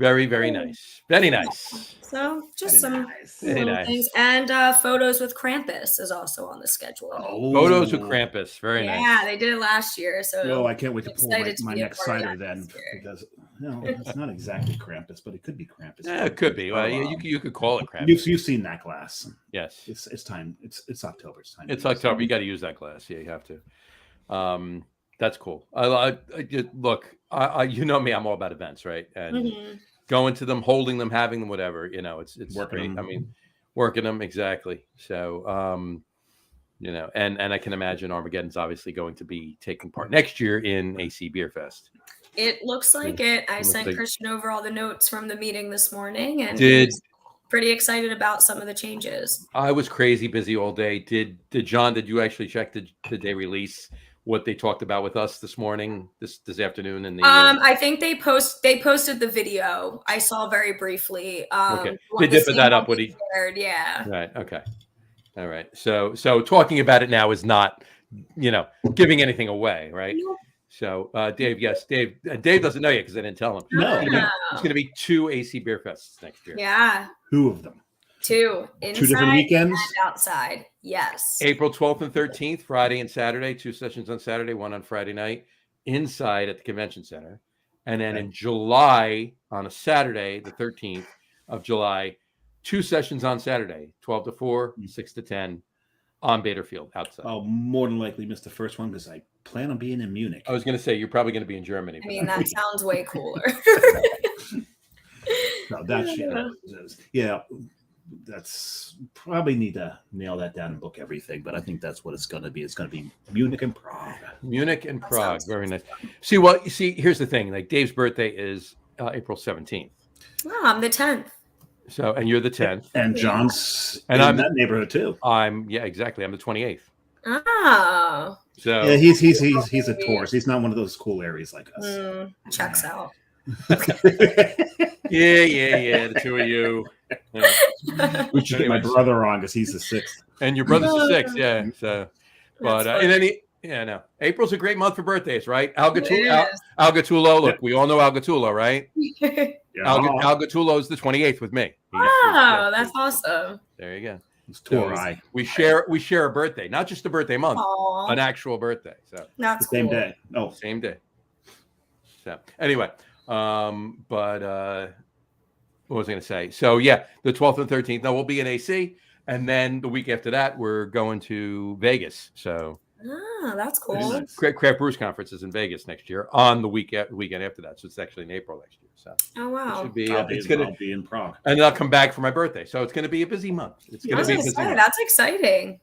Very, very nice. Very nice. So just Very some nice. Very little nice. things. And photos with Krampus is also on the schedule. Oh, Photos with Krampus. Very yeah, nice. they did it last year. So Oh, I can't wait to pour excited to my be a next part of cider that then, this year. because it's not exactly Krampus, but it could be Krampus. Yeah, it could be. Well, you could call it Krampus. You've seen that glass. Yes. It's time. It's October. It's time. It's October. You got to use that glass. Yeah, you have to. That's cool. I look. You know me. I'm all about events, right? And going to them, holding them, having them, whatever. It's Working great. them. I mean, working them exactly. So, and I can imagine Armageddon's obviously going to be taking part next year in AC Beer Fest. It looks like it. I looks sent like- Christian over all the notes from the meeting this morning, and Did he's pretty excited about some of the changes. I was crazy busy all day. Did John? Did you actually check the day release? What they talked about with us this morning, this afternoon, and I think they posted the video. I saw very briefly. Okay, they did put that up. What he shared, yeah. Right. Okay. All right. So talking about it now is not, giving anything away, right? Nope. So Dave, yes, Dave doesn't know yet because I didn't tell him. No. It's going to be 2 AC Beer Fests next year. Yeah, 2 of them. 2 inside 2 different weekends. and outside. Yes. April 12th and 13th, Friday and Saturday, 2 sessions on Saturday, 1 on Friday night, inside at the convention center. And then in July, on a Saturday, the 13th of July, 2 sessions on Saturday, 12 to 4, 6 to 10 on Bader Field outside. I'll more than likely miss the first one because I plan on being in Munich. I was going to say, you're probably going to be in Germany. I mean, that sounds way cooler. No, that's probably need to nail that down and book everything, but I think that's what it's going to be. It's going to be Munich and Prague. Munich and Prague. sounds Very nice. See, here's the thing. Like Dave's birthday is April 17th. Oh, I'm the 10th. So, and you're the 10th. And John's And in I'm- that neighborhood too. Exactly. I'm the 28th. Oh. So Yeah, he's a tourist. He's not one of those cool areas like us. Checks out. yeah. The two of you. Yeah. We should get my Anyways. brother on because he's the 6th. And your brother's the 6th. Yeah. So, but That's and then no. April's a great month for birthdays, right? Al It Gattulo. Look, we all know Al Gattulo, right? is. Al Gattulo is the 28th with me. Wow, that's awesome. There you go. It's Torai. We share a birthday, not just a birthday month, Aw, an actual birthday. So that's The same cool. day. Oh, same day. So anyway, what was I going to say? So yeah, the 12th and 13th. Now we'll be in AC, and then the week after that, we're going to Vegas. So Ah, that's cool. Very nice. Craft Brews Conference is in Vegas next year on the weekend after that. So it's actually in April next year. So Oh it wow. should be. I'll It's be in Prague. and then I'll come back for my birthday. So it's going to be a busy month. It's I going was to be a gonna busy say, month. that's exciting.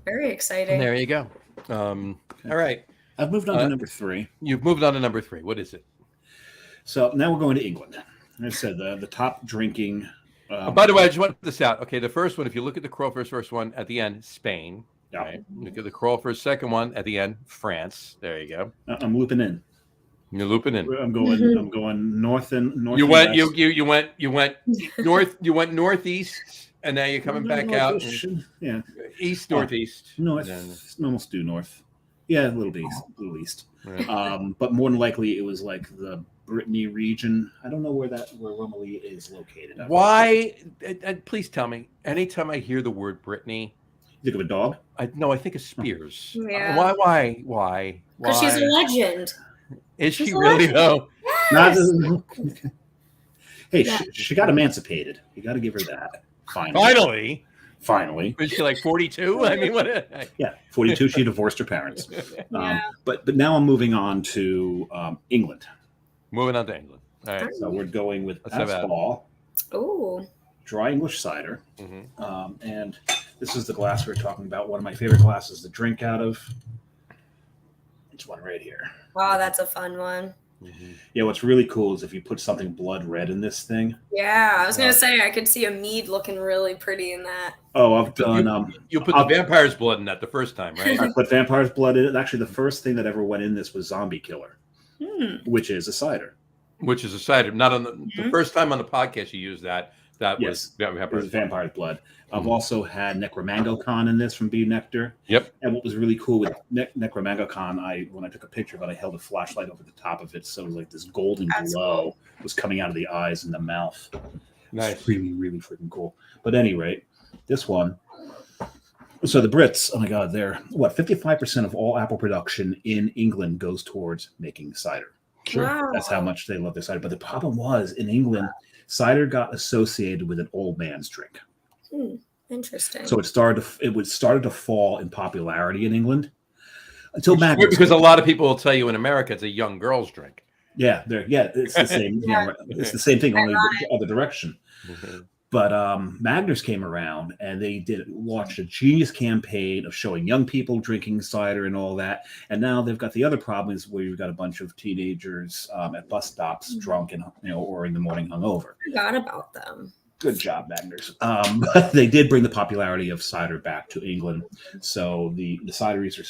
Very And exciting. there you go. All right. I've moved on to number 3. You've moved on to number 3. What is it? So now we're going to England. Like I said, the top drinking. By the way, I just want to put this out. Okay, the first one, if you look at the Crawford's first one at the end, Spain. Yeah. Right? Look at the Crawford's second one at the end, France. There you go. I'm looping in. You're looping in. I'm going north and north. You and went west. you went north. You went northeast, and now you're coming back out Yeah, east northeast. north. Then- Almost due north. Yeah, a little bit east. A little east. Right. But more than likely, it was like the Brittany region. I don't know where Romilly is located. Why? And please tell me. Anytime I hear the word Brittany, You think of a dog? I think of Spears. Yeah. Why? Because she's a legend. Is she she's a really legend. though? Not, Yes. hey, Yeah. she got emancipated. You got to give her that. Finally. Is she like 42? I mean, what? Yeah, 42. She divorced her parents. Yeah. But now I'm moving on to England. Moving on to England. All right. So we're going with Let's have at it. Asphalt, Ooh. dry English cider. Mhm. And this is the glass we were talking about. One of my favorite glasses to drink out of. It's one right here. Wow, that's a fun one. Mhm. Yeah, what's really cool is if you put something blood red in this thing. Yeah, I was gonna say I could see a mead looking really pretty in that. Oh, I've done. You put the vampire's blood in that the first time, right? I put vampire's blood in it. Actually, the first thing that ever went in this was Zombie Killer, Hmm. which is a cider. Which is a cider. Not on the Mhm. first time on the podcast you used that. That Yes. was It was Vampire's Blood. I've Mhm. also had Necromango Con in this from Bee Nectar. Yep. And what was really cool with Necromango Con, when I took a picture of it, I held a flashlight over the top of it, so it was like this golden That's glow was coming out of the eyes and the mouth. Nice. Really, really freaking cool. But at any rate, this one. So the Brits, oh my God, they're 55% of all apple production in England goes towards making cider. Sure. Wow. That's how much they love their cider. But the problem was in England, cider got associated with an old man's drink. Interesting. So it started to fall in popularity in England until Magnus. Because a lot of people will tell you in America it's a young girl's drink. Yeah, it's the same. It's the same thing, only the other direction. Mm-hmm. But Magnus came around and they launched a genius campaign of showing young people drinking cider and all that. And now they've got the other problem is where you've got a bunch of teenagers at bus stops drunk and or in the morning hungover. Forgot about them. Good job, Magnus. But they did bring the popularity of cider back to England, so the cideries are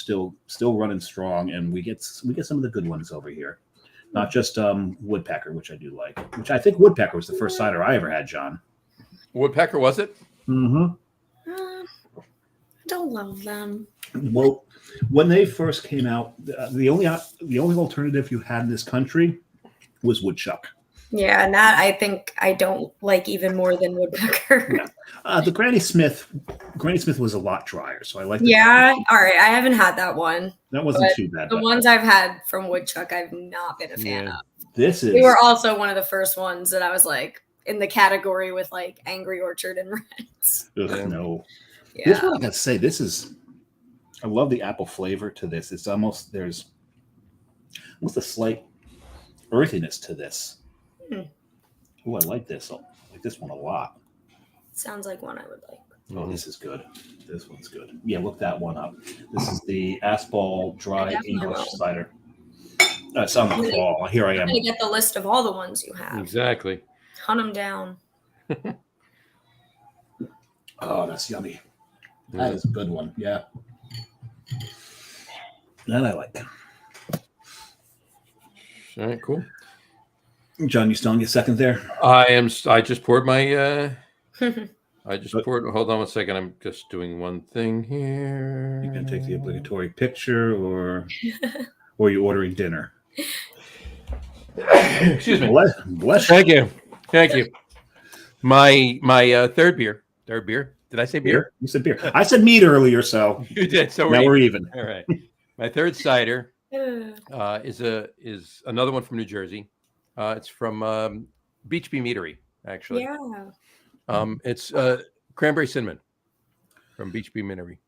still running strong, and we get some of the good ones over here, not just Woodpecker, which I do like. Which I think Woodpecker was the first cider I ever had, John. Woodpecker, was it? Mm-hmm. I don't love them. Well, when they first came out, the only alternative you had in this country was woodchuck. Yeah, and that I think I don't like even more than Woodpecker. Yeah. The Granny Smith was a lot drier, so I like. Yeah, all right. I haven't had that one. That wasn't too bad. The ones I've had from Woodchuck, I've not been a fan of. They were also one of the first ones that I was like in the category with like Angry Orchard and Reds. No. Yeah. This one I gotta say, I love the apple flavor to this. There's almost a slight earthiness to this. Oh, I like this. I like this one a lot. Sounds like one I would like. Oh, this is good. This one's good. Yeah, look that one up. This is the Aspal Dry English cider. It's on the claw. Here I am. I'm gonna get the list of all the ones you have. Exactly. Hunt them down. Oh, that's yummy. That is a good one. Yeah. That I like. All right, cool. John, you still on your second there? I just poured my. Hold on one second. I'm just doing one thing here. You gonna take the obligatory picture, or are you ordering dinner? Excuse me. Bless you. Thank you. My third beer. Did I say beer? You said beer. I said mead earlier, so you did. So now we're even. All right. My third cider is another one from New Jersey. It's from Beach Bee Meadery, actually. Yeah. It's cranberry cinnamon from Beach Bee Meadery.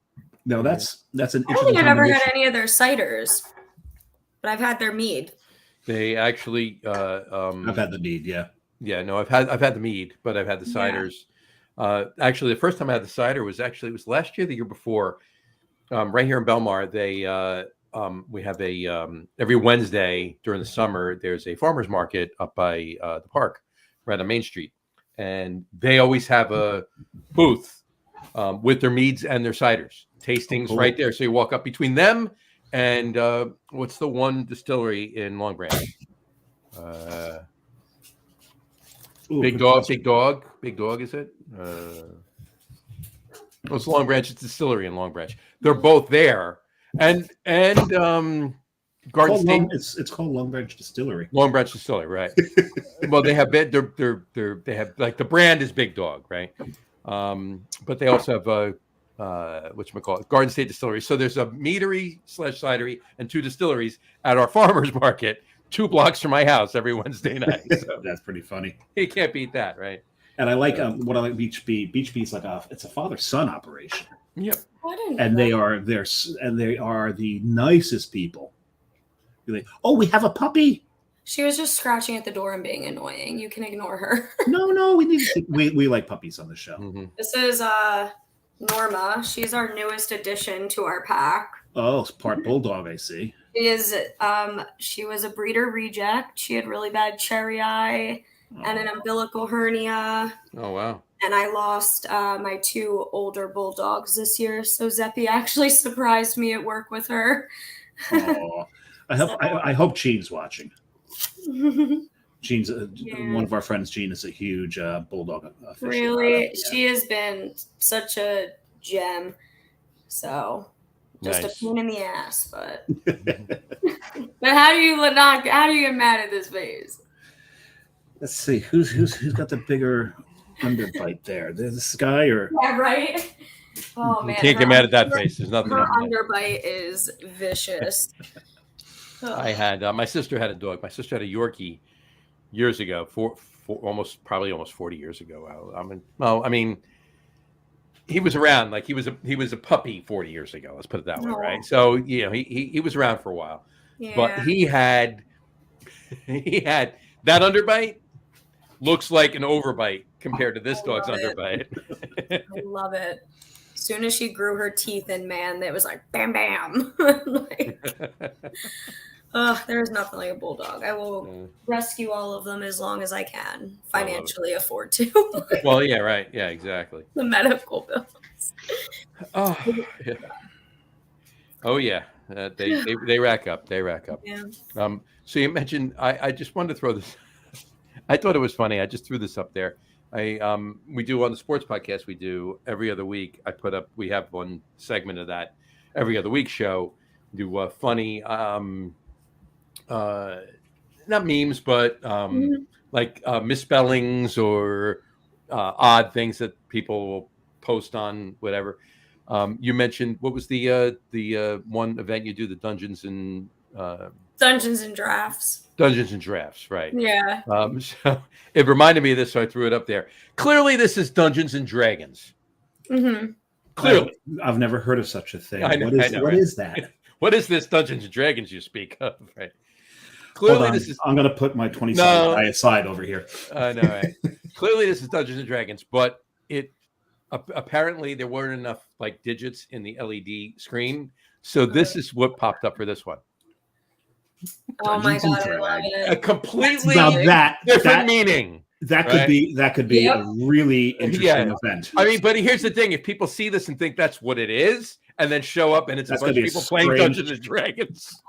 No, that's an interesting. I don't think I've ever had any of their ciders, but I've had their mead. They actually. I've had the mead. Yeah. Yeah. No, I've had the mead, but I've had the ciders. Actually, the first time I had the cider was last year, the year before. Right here in Belmar, we have every Wednesday during the summer, there's a farmer's market up by the park, right on Main Street. And they always have a booth with their meads and their ciders. Tastings right there. So you walk up between them and what's the one distillery in Long Branch? Big Dog, is it? It's Long Branch. It's distillery in Long Branch. They're both there. And Garden State. It's called Long Branch Distillery. Long Branch Distillery, right? Well, they have they have like the brand is Big Dog, right? But they also have whatchamacallit, Garden State Distillery. So there's a meadery / cidery and two distilleries at our farmers market, 2 blocks from my house every Wednesday night. So that's pretty funny. You can't beat that, right? And I like what I like Beach Bee. Beach Bee is it's a father-son operation. Yep. And they are the nicest people. You're like, oh, we have a puppy. She was just scratching at the door and being annoying. You can ignore her. No, we like puppies on the show. Mm-hmm. This is Norma. She's our newest addition to our pack. Oh, it's part bulldog, I see. She was a breeder reject. She had really bad cherry eye and an umbilical hernia. Oh, wow. And I lost my 2 older bulldogs this year. So Zeppy actually surprised me at work with her. Oh, I hope Chee's watching. Jean's one of our friends. Jean is a huge bulldog aficionado. Really, Yeah. she has been such a gem. So just Nice. a pain in the ass, but but how do you get mad at this face? Let's see who's got the bigger underbite there. This guy or Yeah, right. Oh man, Can't get mad at that face. There's nothing. Her underbite is vicious. I had my sister had a dog. My sister had a Yorkie years ago, almost 40 years ago. I mean, he was around. Like he was a puppy 40 years ago. Let's put it that way, right? So he was around for a while, but he had that underbite looks like an overbite compared to this dog's underbite. I love it. As soon as she grew her teeth in, man, it was like bam, bam. There's nothing like a bulldog. I will rescue all of them as long as I can financially afford to. Well, yeah, right. Yeah, exactly. The medical bills. Oh, yeah. Oh, yeah. They rack up. They rack up. Yeah. So you mentioned, I just wanted to throw this. I thought it was funny. I just threw this up there. We do on the sports podcast, we do every other week. We have one segment of that every other week show. We do funny, not memes, but like misspellings or odd things that people will post on whatever. You mentioned, what was the one event you do, the Dungeons and Drafts. Dungeons and Drafts, right? Yeah. So it reminded me of this, so I threw it up there. Clearly, this is Dungeons and Dragons. Mm-hmm. Clearly, I've never heard of such a thing. I know, what is that? What is this Dungeons and Dragons you speak of? Right. Clearly, this is. I'm going to put my 20-sided die aside over here. I know, right? Clearly, this is Dungeons and Dragons, but it apparently there weren't enough like digits in the LED screen, so this is what popped up for this one. Oh my God, I love it. A completely different meaning. That could be a really interesting event. I mean, but here's the thing: if people see this and think that's what it is, and then show up and it's a bunch of people playing Dungeons and Dragons,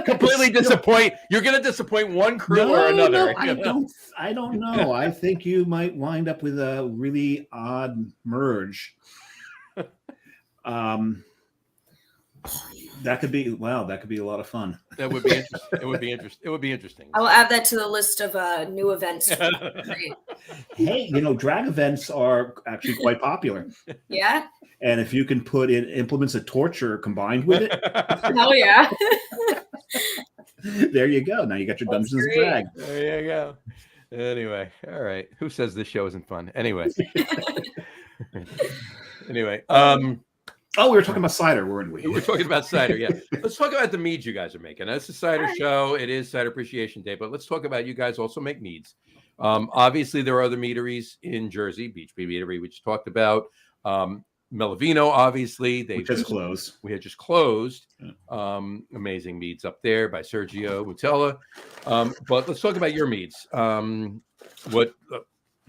completely disappoint. You're going to disappoint one crew or another. No, I don't know. I think you might wind up with a really odd merge. That could be a lot of fun. That would be interesting. It would be interesting. I will add that to the list of new events. Hey, drag events are actually quite popular. Yeah. And if you can put in implements of torture combined with it, hell yeah. There you go. Now you got your Dungeons and Drag. There you go. Anyway, all right. Who says this show isn't fun? Anyway. Oh, we were talking about cider, weren't we? We were talking about cider, yeah. Let's talk about the meads you guys are making. It's a cider show. It is Cider Appreciation Day, but let's talk about you guys also make meads. Obviously, there are other meaderies in Jersey, Beach Bee Meadery, we just talked about. Melavino, obviously. We had just closed. Amazing meads up there by Sergio Mutella. But let's talk about your meads. Have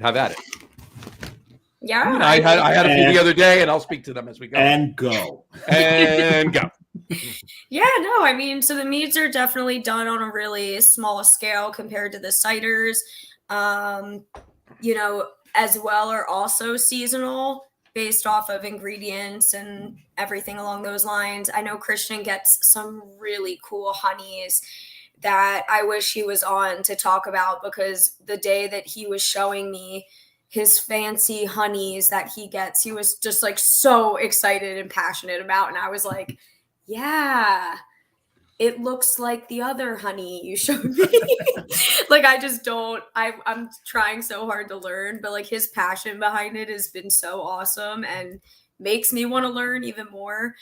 at it. Yeah, I had a few the other day, and I'll speak to them as we go. And go. Yeah, no, I mean, so the meads are definitely done on a really small scale compared to the ciders. As well are also seasonal based off of ingredients and everything along those lines. I know Christian gets some really cool honeys that I wish he was on to talk about, because the day that he was showing me his fancy honeys that he gets, he was just like so excited and passionate about. And I was like, yeah, it looks like the other honey you showed me. Like, I'm trying so hard to learn, but like his passion behind it has been so awesome and makes me want to learn even more.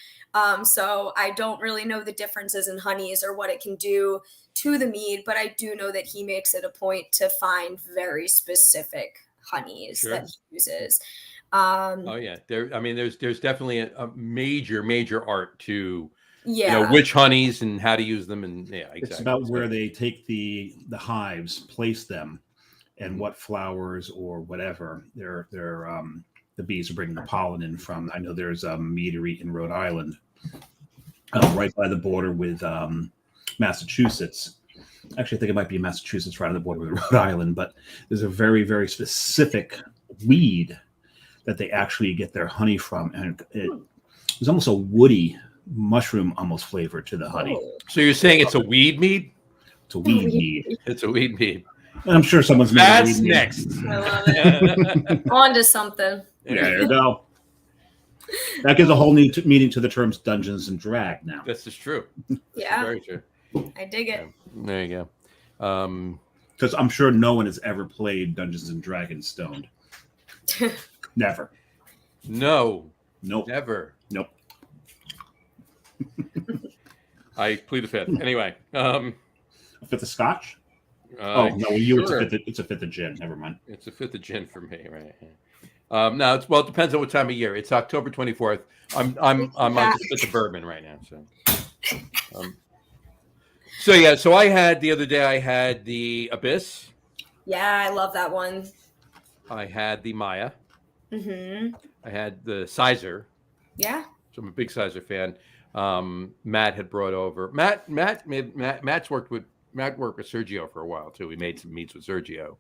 So I don't really know the differences in honeys or what it can do to the mead, but I do know that he makes it a point to find very specific honeys that he uses. There's definitely a major art to which honeys and how to use them, and exactly. It's about where they take the hives, place them, and what flowers or whatever they're the bees are bringing the pollen in from. I know there's a meadery in Rhode Island, right by the border with Massachusetts, Actually, I think it might be Massachusetts, right on the border with Rhode Island. But there's a very, very specific weed that they actually get their honey from, and it's almost a woody mushroom almost flavor to the honey. Oh. So you're saying it's a weed mead? It's a weed mead. It's a weed mead. And I'm sure someone's made That's a weed next. I love it. On to something. Yeah, there you go. That gives a whole new meaning to the terms Dungeons and Drag now. This is true. Yeah, Very true. I dig it. There you go. Because I'm sure no one has ever played Dungeons and Dragons stoned. Never. No. Nope. Never. Nope. I plead the fifth. Anyway. A fifth of scotch? No, sure. it's a fifth of gin. Never mind. It's a fifth of gin for me, right? No, it depends on what time of year. It's October 24th. I'm on just fifth of bourbon right now. So I had the other day. I had the Abyss. Yeah, I love that one. I had the Maya. Mm-hmm. I had the Cider. Yeah. So I'm a big Cider fan. Matt had brought over Matt's worked with Sergio for a while too. We made some meats with Sergio.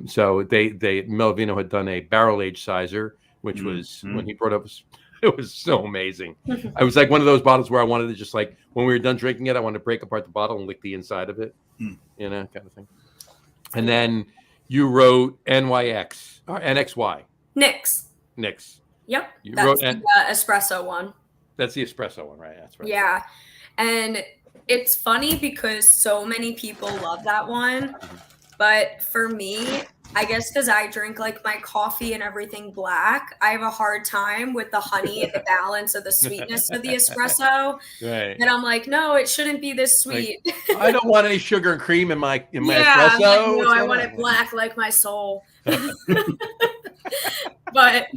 So they Melvino had done a barrel aged Cider, which was when he brought up, it was so amazing. I was like one of those bottles where I wanted to just like when we were done drinking it, I wanted to break apart the bottle and lick the inside of it, kind of thing. And then you wrote NYX or NXY. Nix. Yep. That's the espresso one. That's the espresso one, right? That's right. Yeah. And it's funny because so many people love that one. But for me, I guess because I drink like my coffee and everything black, I have a hard time with the honey and the balance of the sweetness of the espresso. Right. And I'm like, no, it shouldn't be this sweet. Like, I don't want any sugar and cream in my yeah, espresso. I'm like, no, I want it black like my soul. But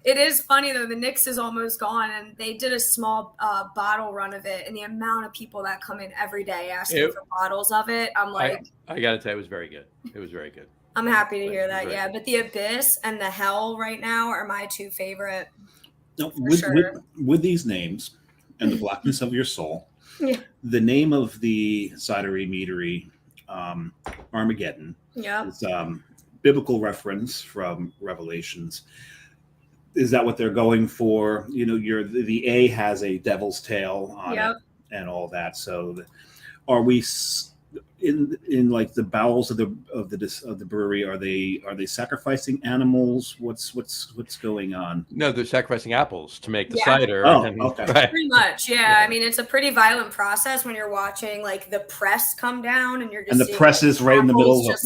it is funny though, the Nix is almost gone, and they did a small bottle run of it, and the amount of people that come in every day asking for bottles of it, I'm like, I gotta tell you, it was very good. It was very good. I'm happy to hear that. Yeah, but the Abyss and the Hell right now are my two favorite. No, with these names and the blackness of your soul, the name of the cidery meadery, Armageddon, is biblical reference from Revelations. Is that what they're going for? You know, the A has a devil's tail on it and all that. So, are we in like the bowels of the brewery? Are they sacrificing animals? What's going on? No, they're sacrificing apples to make the cider. Oh, okay. Right. Pretty much, yeah. I mean, it's a pretty violent process when you're watching like the press come down, and you're just the press is right in the middle of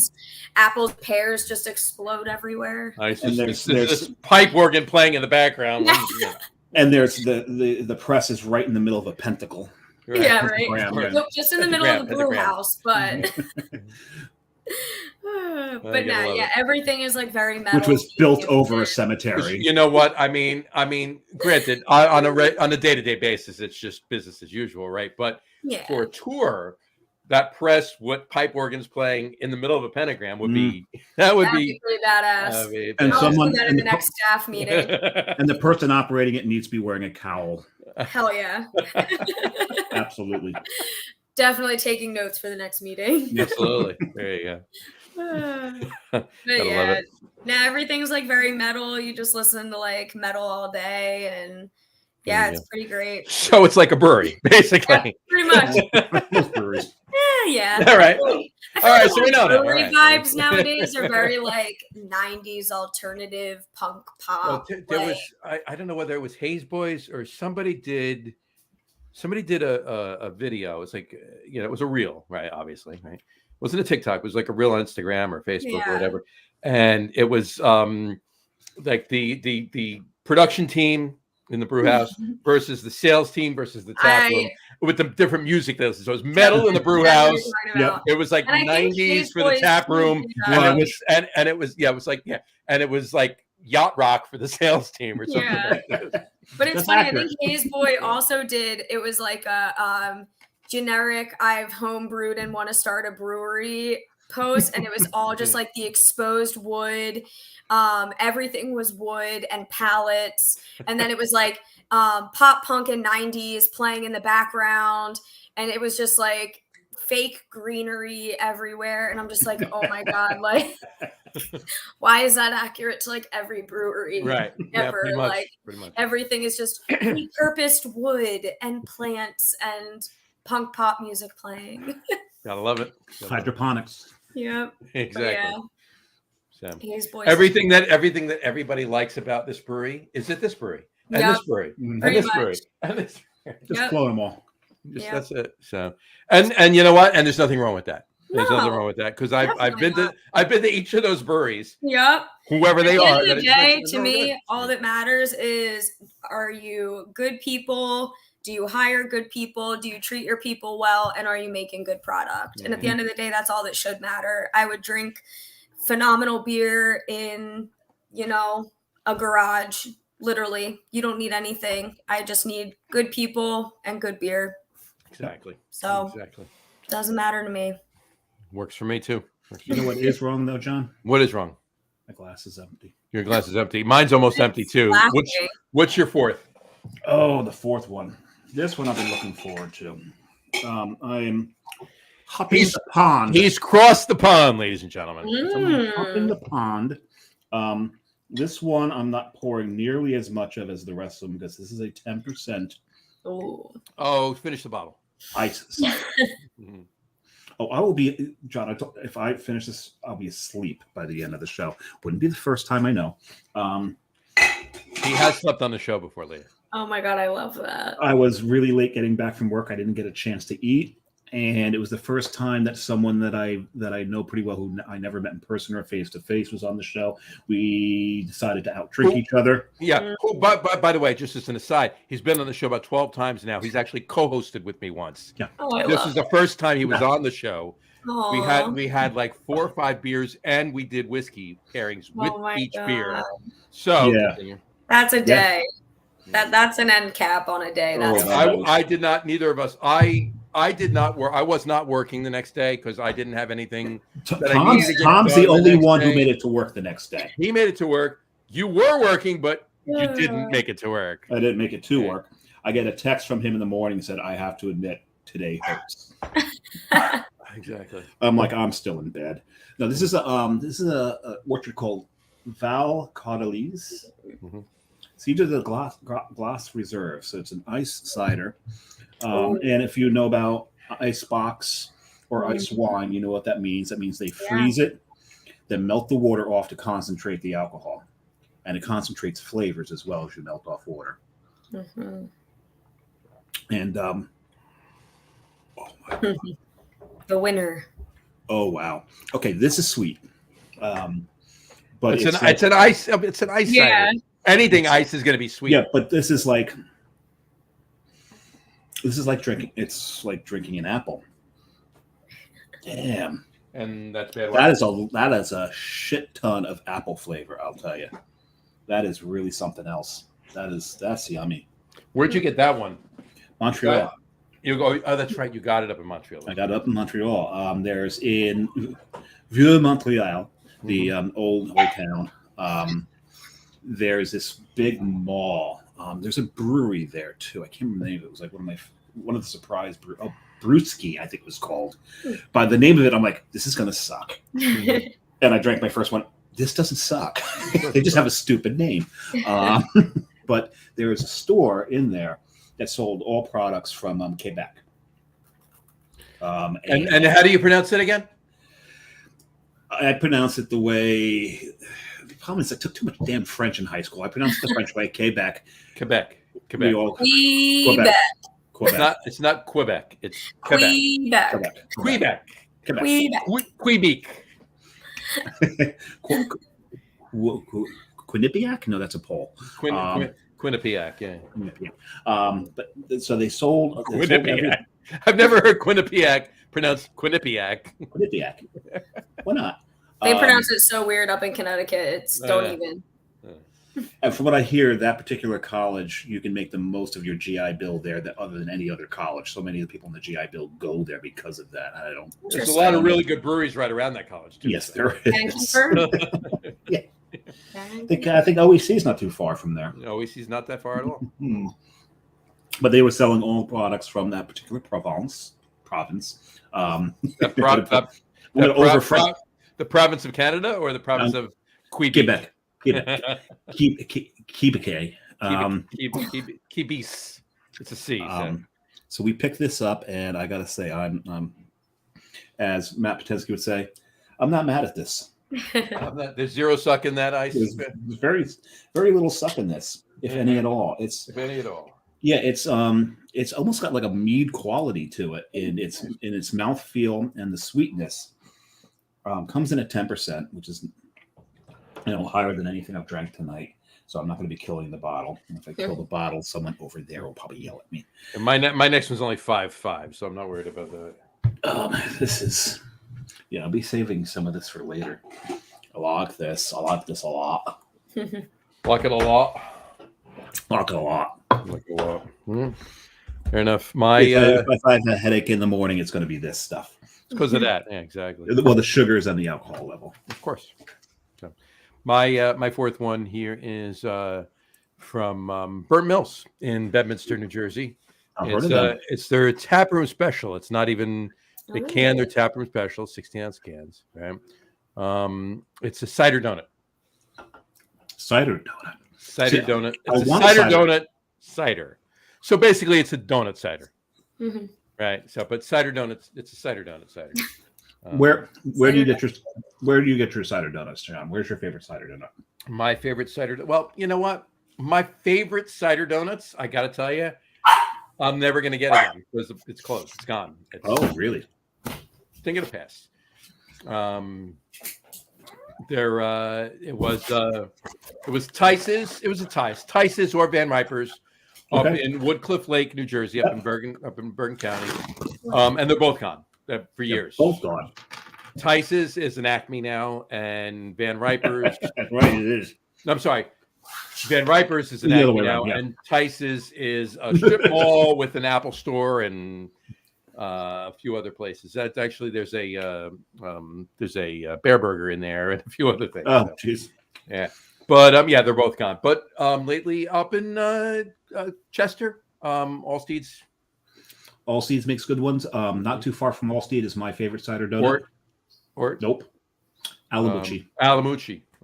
apples, pears just explode everywhere. And there's this pipe organ playing in the background. And there's the press is right in the middle of a pentacle. Right. Yeah, right. Look, just in the middle of the brew house, but but no, yeah, everything is like very metal, which was built over a cemetery. You know what? I mean, granted, on a day-to-day basis, it's just business as usual, right? But for a tour, that press, what pipe organ's playing in the middle of a pentagram would be that'd be pretty badass. And someone that in the next staff meeting. And the person operating it needs to be wearing a cowl. Hell yeah. Absolutely. Definitely taking notes for the next meeting. Absolutely. There you go. But yeah, now everything's like very metal. You just listen to like metal all day, and it's pretty great. So it's like a brewery, basically. Pretty much. Most breweries. Yeah. All right. All right. So we know that. Brewery vibes nowadays are very like 90s alternative punk pop. Well, there was I don't know whether it was Hayes Boys or somebody did a video. It's like it was a reel, right? Obviously, right? It wasn't a TikTok. It was like a reel on Instagram or Facebook or whatever. And it was like the production team in the brew house versus the sales team versus the tap room with the different music. So it was metal in the brew house. It was like 90s for the tap room, and it was like yacht rock for the sales team or something like that. But it's funny. Accurate. I think Hayes Boy also did. It was like a generic "I've home brewed and want to start a brewery" post, and it was all just like the exposed wood. Everything was wood and pallets, and then it was like pop punk in 90s playing in the background, and it was just like fake greenery everywhere, and I'm just like, oh my god, like why is that accurate to like every brewery Right. ever? Pretty much, like pretty much. everything is just repurposed wood and plants and punk pop music playing. Gotta love it. Hydroponics. Yep. Exactly. Yeah. So These boys. everything that everybody likes about this brewery is at this brewery and Yep. this brewery and Pretty this brewery much. and this brewery. Just Yep. clone them all. Just Yep. that's it. So and you know what? And there's nothing wrong with that. There's nothing No, wrong with that because I've definitely been to each of those breweries, Yep. whoever they At the are. end of that the it's day, nice to and me, good. all that matters is, are you good people? Do you hire good people? Do you treat your people well? And are you making good product? And at the end of the day, that's all that should matter. I would drink phenomenal beer in, a garage. Literally, you don't need anything. I just need good people and good beer. Exactly. So exactly doesn't matter to me. works for me too. You know what is wrong though, John? What is wrong? My glass is empty. Your glass is empty. Mine's almost empty too. Laughing. What's your fourth? Oh, the fourth one. This one I've been looking forward to. I'm hopping the pond. He's crossed the pond, ladies and gentlemen. Hopping the pond. This one I'm not pouring nearly as much of as the rest of them because this is a 10% Oh, finish the bottle. ice. Oh, I will be, John, if I finish this, I'll be asleep by the end of the show. Wouldn't be the first time, I know. He has slept on the show before, Leah. Oh my God, I love that. I was really late getting back from work. I didn't get a chance to eat. And it was the first time that someone that I know pretty well, who I never met in person or face to face, was on the show. We decided to outdrink each other. Yeah. By the way, just as an aside, he's been on the show about 12 times now. He's actually co-hosted with me once. Yeah. This is the first time he was on the show. Aww. We had like 4 or 5 beers, and we did whiskey pairings with each beer. So that's a day. That's an end cap on a day. That's I did not. Neither of us. I did not work. I was not working the next day because I didn't have anything. Tom's the only one who made it to work the next day. He made it to work. You were working, but you didn't make it to work. I didn't make it to work. I get a text from him in the morning that said, "I have to admit, today hurts." Exactly. I'm like, I'm still in bed. No, this is a orchard called Val Caudalie. Ciders de Glace Reserve. So it's an ice cider. And if you know about ice box or ice wine, you know what that means. That means they freeze it, then melt the water off to concentrate the alcohol. And it concentrates flavors as well as you melt off water. And oh my God. The winner. Oh wow. Okay, this is sweet. But it's an ice cider. Anything ice is going to be sweet. Yeah, but this is like drinking. It's like drinking an apple. Damn. And that's bad. That is a shit ton of apple flavor. I'll tell you. That is really something else. That's yummy. Where'd you get that one? Montreal. You go. Oh, that's right. You got it up in Montreal. I got it up in Montreal. There's in Vieux Montreal, the old town. There's this big mall. There's a brewery there too. I can't remember the name of it. It was like one of the surprise Brewski, I think it was called. By the name of it, I'm like, this is gonna suck. And I drank my first one. This doesn't suck. They just have a stupid name. But there is a store in there that sold all products from Quebec. And how do you pronounce it again? I pronounce it the way. The problem is I took too much damn French in high school. I pronounced it the French way. Quebec. Quebec. Quebec. It's not Quebec. It's Quebec. Quebec. Quinnipiac? No, that's a Pole. Quinnipiac, yeah. Quinnipiac. But so they sold. Quinnipiac. I've never heard Quinnipiac pronounced Quinnipiac. Quinnipiac. Why not? They pronounce it so weird up in Connecticut. It's don't even. And from what I hear, that particular college, you can make the most of your GI Bill there other than any other college. So many of the people in the GI Bill go there because of that. There's a lot of really good breweries right around that college, too. Yes, there is. Yeah. I think OEC is not too far from there. OEC is not that far at all. But they were selling all products from that particular province. province. The province of Canada or the province of Quebec. Quebec. Quebec. It's a C. So we picked this up, and I got to say, I'm, as Matt Potensky would say, I'm not mad at this. There's zero suck in that ice. There's very, very little suck in this, if any at all. If any at all. Yeah, it's almost got like a mead quality to it in its mouthfeel, and the sweetness comes in at 10%, which is higher than anything I've drank tonight. So I'm not going to be killing the bottle. And if I kill the bottle, someone over there will probably yell at me. And my next one's only 5.5, so I'm not worried about that. This is, I'll be saving some of this for later. I like this. I like this a lot. Like it a lot. Like it a lot. Like a lot. Fair enough. If I have a headache in the morning, it's going to be this stuff. It's because of that. Yeah, exactly. Well, the sugars and the alcohol level. Of course. So, my fourth one here is from Burnt Mills in Bedminster, New Jersey. It's their taproom special. It's not even a can. Their taproom special, 16-ounce cans. Right. It's a cider donut. Cider donut. Cider donut. It's a cider donut cider. So basically, it's a donut cider. Mm-hmm. Right. So, but cider donuts. It's a cider donut cider. Where do you get your cider donuts, John? Where's your favorite cider donut? My favorite cider. Well, you know what? My favorite cider donuts. I got to tell you, I'm never going to get again because it's closed. It's gone. Really? Thing of the past. It was Tice's. It was a Tice's or Van Riper's up in Woodcliff Lake, New Jersey, up in Bergen County, and they're both gone for years. Both gone. Tice's is an Acme now, and Van Riper's. Right, it is. No, I'm sorry. Van Riper's is an Acme now, and Tice's is a strip mall with an Apple store and a few other places. That's actually there's a Bear Burger in there and a few other things. Oh, jeez. Yeah, but they're both gone. But lately up in Chester, Allsteed's. Allsteed's makes good ones. Not too far from Allsteed is my favorite cider donut. Or nope. Alamucci.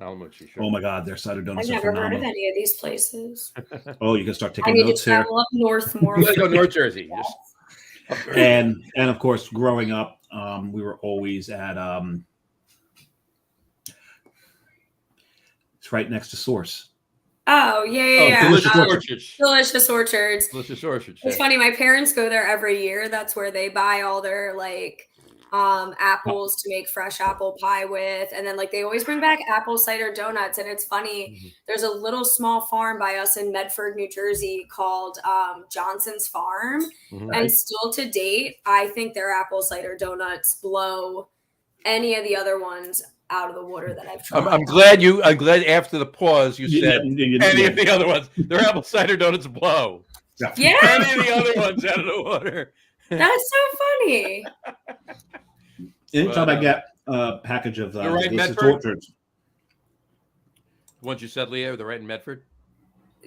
Sure. Oh my God, their cider donuts are I've never phenomenal. heard of any of these places. Oh, you can start I taking need notes to here. travel up north more. You gotta go North Jersey. And of course, growing up, we were always at it's right next to Source. Oh yeah. Delicious Orchards. Delicious Orchards. Delicious Orchards. It's funny. My parents go there every year. That's where they buy all their apples to make fresh apple pie with, and then they always bring back apple cider donuts. And it's funny. Mm-hmm. There's a little small farm by us in Medford, New Jersey called Johnson's Farm, and still to date, I think their apple cider donuts blow any of the other ones out of the water that I've tried. I'm glad after the pause you said any of the other ones. Their apple cider donuts blow. Yeah. Any of the other ones out of the water. That's so funny. Anytime I get a package of Delicious Orchards. The ones you said, Leah, they're right in Medford?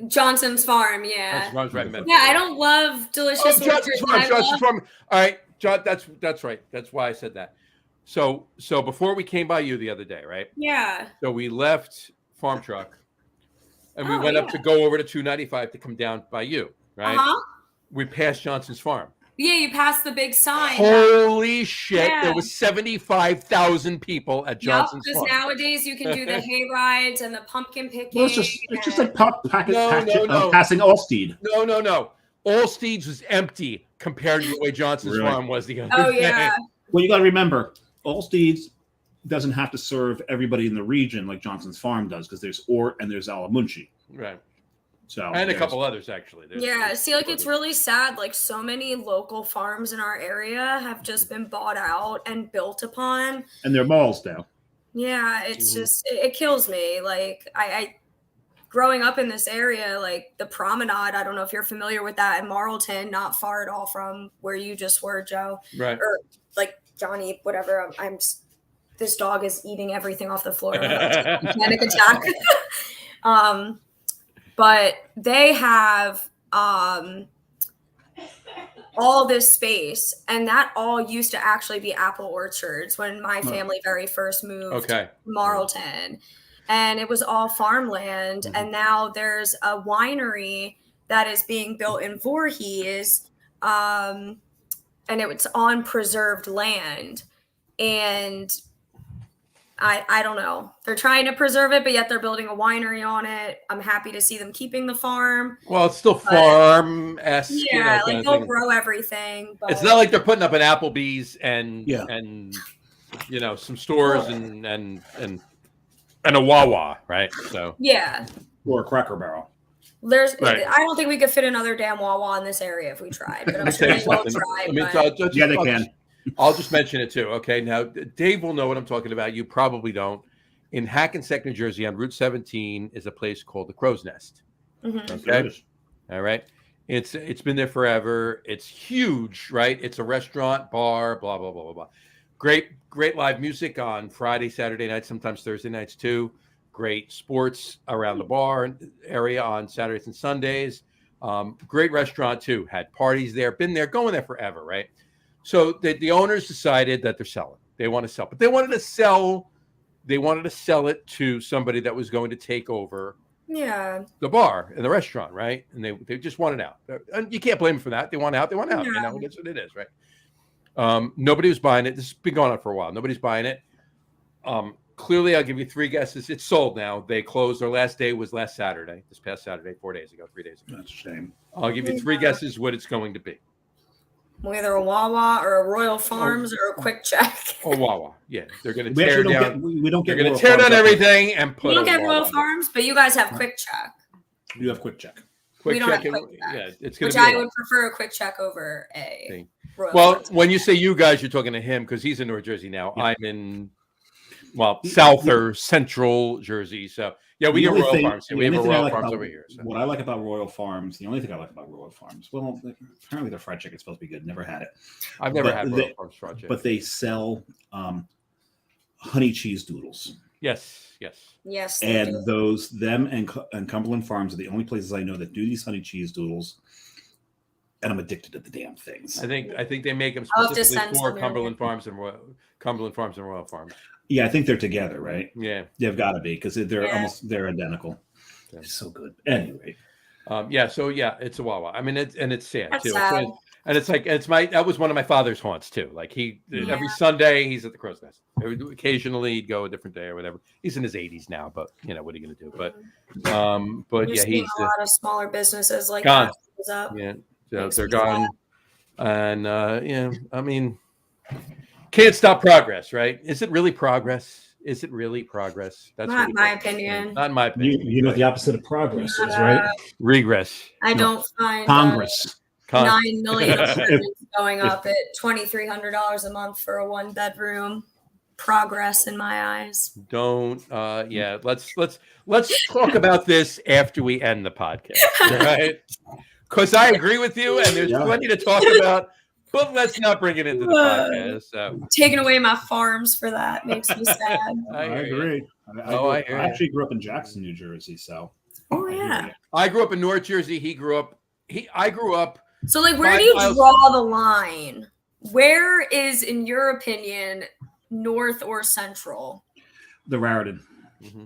Johnson's Farm, yeah. Right in Medford. Yeah, I don't love Delicious Orchards. Johnson's Farm. All right, John, that's right. That's why I said that. So before we came by you the other day, right? Yeah. So we left Farm Truck, and we went up to go over to 295 to come down by you, right? Uh-huh. We passed Johnson's Farm. Yeah, you passed the big sign. Holy shit! Yeah. There was 75,000 people at Johnson's Farm. Because nowadays you can do the hay rides and the pumpkin picking. Well, it's just like passing Allsteed. No. Allsteed's was empty compared to the way Johnson's Farm was the other day. Yeah. Well, you got to remember, Allsteed's doesn't have to serve everybody in the region like Johnson's Farm does, because there's Ort and there's Alamunchi. Right. So and a couple others actually. It's really sad. So many local farms in our area have just been bought out and built upon. And they're malls now. Yeah, it's just it kills me. I growing up in this area, the Promenade. I don't know if you're familiar with that in Marlton, not far at all from where you just were, Joe. Right. Or Johnny, whatever. This dog is eating everything off the floor. Panic attack. But they have all this space, and that all used to actually be apple orchards when my family very first moved to Marlton, and it was all farmland. And now there's a winery that is being built in Voorhees, and it's on preserved land. And I don't know. They're trying to preserve it, but yet they're building a winery on it. I'm happy to see them keeping the farm. Well, it's still farm-esque. Yeah, like they'll grow everything. But it's not like they're putting up an Applebee's and some stores and a Wawa, right? So yeah, or a Cracker Barrel. I don't think we could fit another damn Wawa in this area if we tried. But I'm sure they will try. They can. I'll just mention it too. Okay, now Dave will know what I'm talking about. You probably don't. In Hackensack, New Jersey, on Route 17, is a place called the Crow's Nest. Okay, all right. It's been there forever. It's huge, right? It's a restaurant, bar, blah blah blah blah blah. Great live music on Friday, Saturday nights, sometimes Thursday nights too. Great sports around the bar area on Saturdays and Sundays. Great restaurant too. Had parties there. Been there, going there forever, right? So the owners decided that they're selling. They want to sell, but they wanted to sell it to somebody that was going to take over the bar and the restaurant, right? And they just wanted out. And you can't blame them for that. They want out. They want out. You know, that's what it is, right? Nobody was buying it. This has been going on for a while. Nobody's buying it. Clearly, I'll give you 3 guesses. It's sold now. They closed. Their last day was last Saturday, this past Saturday, 3 days ago. That's a shame. I'll give you 3 guesses what it's going to be. Either a Wawa or a Royal Farms or a Quick Check. Or Wawa, yeah. They're going to tear down. We don't get. They're going to tear down everything and put. We don't get Royal Farms, but you guys have Quick Check. You have Quick Check. We don't have Quick Check. Yeah, it's going to be. Which I would prefer a Quick Check over a Royal Farms. When you say you guys, you're talking to him because he's in North Jersey now. Yeah. I'm in, South or Central Jersey. So yeah, we get Royal Farms. We have a Royal Farms over here. So. What I like about Royal Farms, the only thing I like about Royal Farms, well, apparently their fried chicken is supposed to be good. Never had it. I've never had Royal Farms fried chicken. But they sell honey cheese doodles. Yes. And them and Cumberland Farms are the only places I know that do these honey cheese doodles. And I'm addicted to the damn things. I think they make them specifically for Cumberland Farms and Royal Farms. Yeah, I think they're together, right? Yeah, they've got to be because they're identical. Yeah. It's so good. Anyway, it's a Wawa. I mean, it's sad That's too. Sad. And that was one of my father's haunts too. Like every Sunday he's at the Crow's Nest. Occasionally he'd go a different day or whatever. He's in his 80s now, but what are you going to do? But he's a lot of smaller businesses like gone. That. Yeah, so they're gone. And I mean. Can't stop progress, right? Is it really progress? That's not my opinion. Not in my opinion. You know what the opposite of progress is, right? Regress. I don't find Congress. $9 million going up at $2,300 a month for a 1-bedroom. Progress in my eyes. Don't. Let's talk about this after we end the podcast, right? Because I agree with you, and there's plenty to talk about. But let's not bring it into the podcast. So. Taking away my farms for that makes me sad. I agree. I actually grew up in Jackson, New Jersey. So. Oh yeah. I grew up in North Jersey. I grew up. So where do you draw the line? Where is, in your opinion, north or central? The Raritan. Mm-hmm.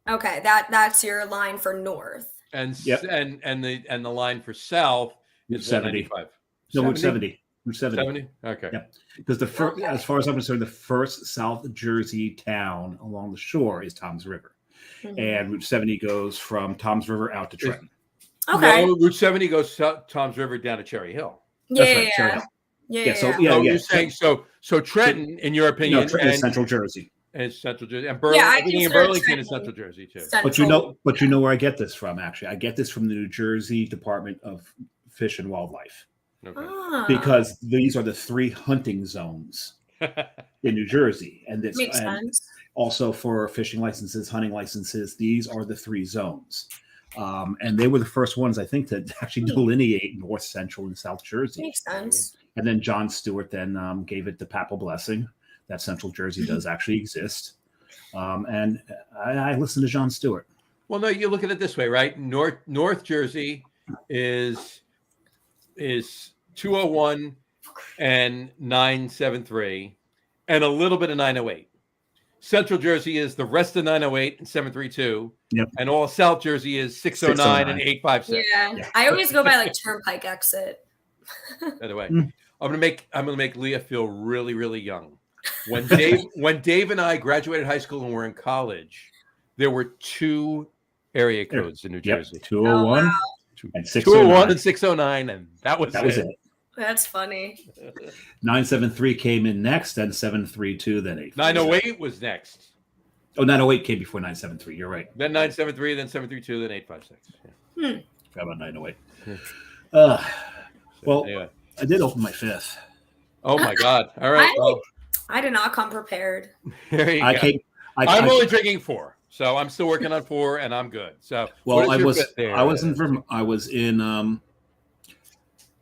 Okay, that's your line for north. And the line for south is 75. No, Route 70. Route 70. Okay. Yeah. Because as far as I'm concerned, the first South Jersey town along the shore is Toms River. Mm-hmm. And Route 70 goes from Toms River out to Trenton. Okay. No, Route 70 goes Toms River down to Cherry Hill. Cherry Hill. You're saying so Trenton, in your opinion, Trenton is Central Jersey. And Central Jersey. And Burlington is Central Jersey too. But you know where I get this from, actually. I get this from the New Jersey Department of Fish and Wildlife. Okay. Because these are the 3 hunting zones in New Jersey, and this makes sense. Also for fishing licenses, hunting licenses, these are the 3 zones, and they were the first ones, I think, to actually delineate North, Central, and South Jersey. Makes sense. And then John Stewart then gave it the papal blessing that Central Jersey does actually exist, and I listened to John Stewart. Well, no, you look at it this way, right? North Jersey is 201, and 973, and a little bit of 908. Central Jersey is the rest of 908 and 732. Yep. And all South Jersey is 609 and 856. Yeah. I always go by like Turnpike exit. By the way, I'm gonna make Leah feel really, really young. When Dave and I graduated high school and were in college, there were 2 area codes in New Jersey. 201 and 201 and 609, and that was it. That's funny. 973 came in next, then 732, then 8. 908 was next. Oh, 908 came before 973. You're right. Then 973, then 732, then 856. Yeah. Forgot about 908. So, anyway. I did open my 5th. Oh my God! All right. I did not come prepared. There you go. I'm only drinking 4, so I'm still working on 4, and I'm good. So, I was in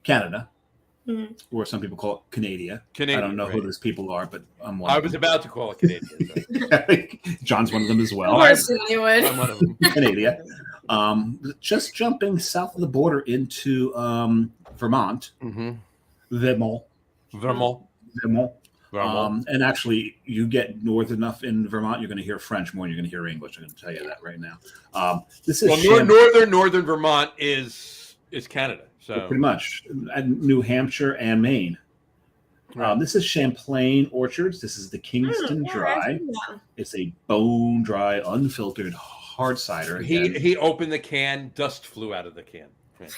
Canada, or some people call it Canada. I don't know who those people are, but I'm one. I was about to call it Canadian. John's one of them as well. Of course you would. I'm one of them. Canada. Just jumping south of the border into Vermont. Vermont. And actually, you get north enough in Vermont, you're going to hear French more than you're going to hear English. I'm going to tell you that right now. This is northern Vermont is Canada, so pretty much, and New Hampshire and Maine. Right. This is Champlain Orchards. This is the Kingston Dry. It's a bone dry, unfiltered hard cider. He opened the can, dust flew out of the can.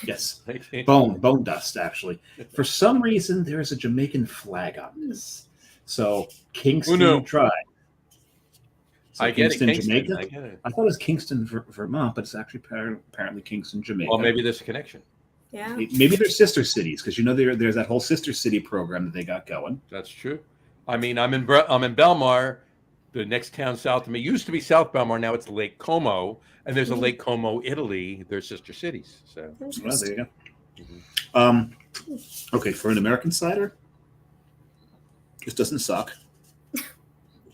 Yes, bone dust. Actually, for some reason, there is a Jamaican flag on this. So Kingston Dry. So I get Kingston, it, Jamaica. I get it. I thought it was Kingston, Vermont, but it's actually apparently Kingston, Jamaica. Well, maybe there's a connection. Yeah. Maybe they're sister cities, because there's that whole sister city program that they got going. That's true. I mean, I'm in Belmar. The next town south of me used to be South Belmar. Now it's Lake Como, and there's a Lake Como, Italy. They're sister cities. So well, there you go. Okay, for an American cider, this doesn't suck. I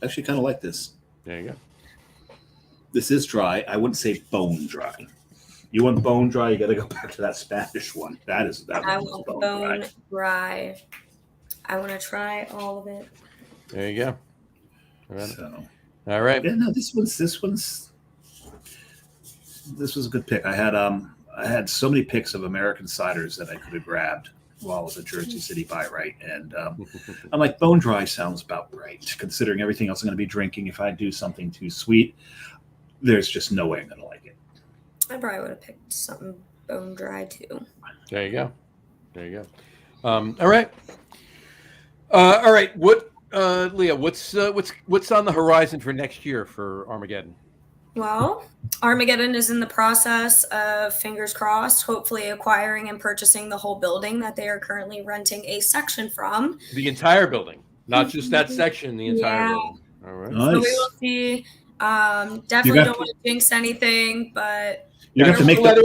actually kind of like this. There you go. This is dry. I wouldn't say bone dry. You want bone dry, you got to go back to that Spanish one. I want bone dry. I want to try all of it. There you go. All right. Yeah, no, this was a good pick. I had so many picks of American ciders that I could have grabbed while I was at Jersey City by right, and I'm like, bone dry sounds about right, considering everything else I'm going to be drinking. If I do something too sweet, there's just no way I'm going to like it. I probably would have picked something bone dry too. There you go. All right. All right. What? Leah, what's on the horizon for next year for Armageddon? Well, Armageddon is in the process of, fingers crossed, hopefully acquiring and purchasing the whole building that they are currently renting a section from. The entire building, not just that section, the entire building. All right. Nice. So we will see. Definitely don't want to jinx anything, but you have to let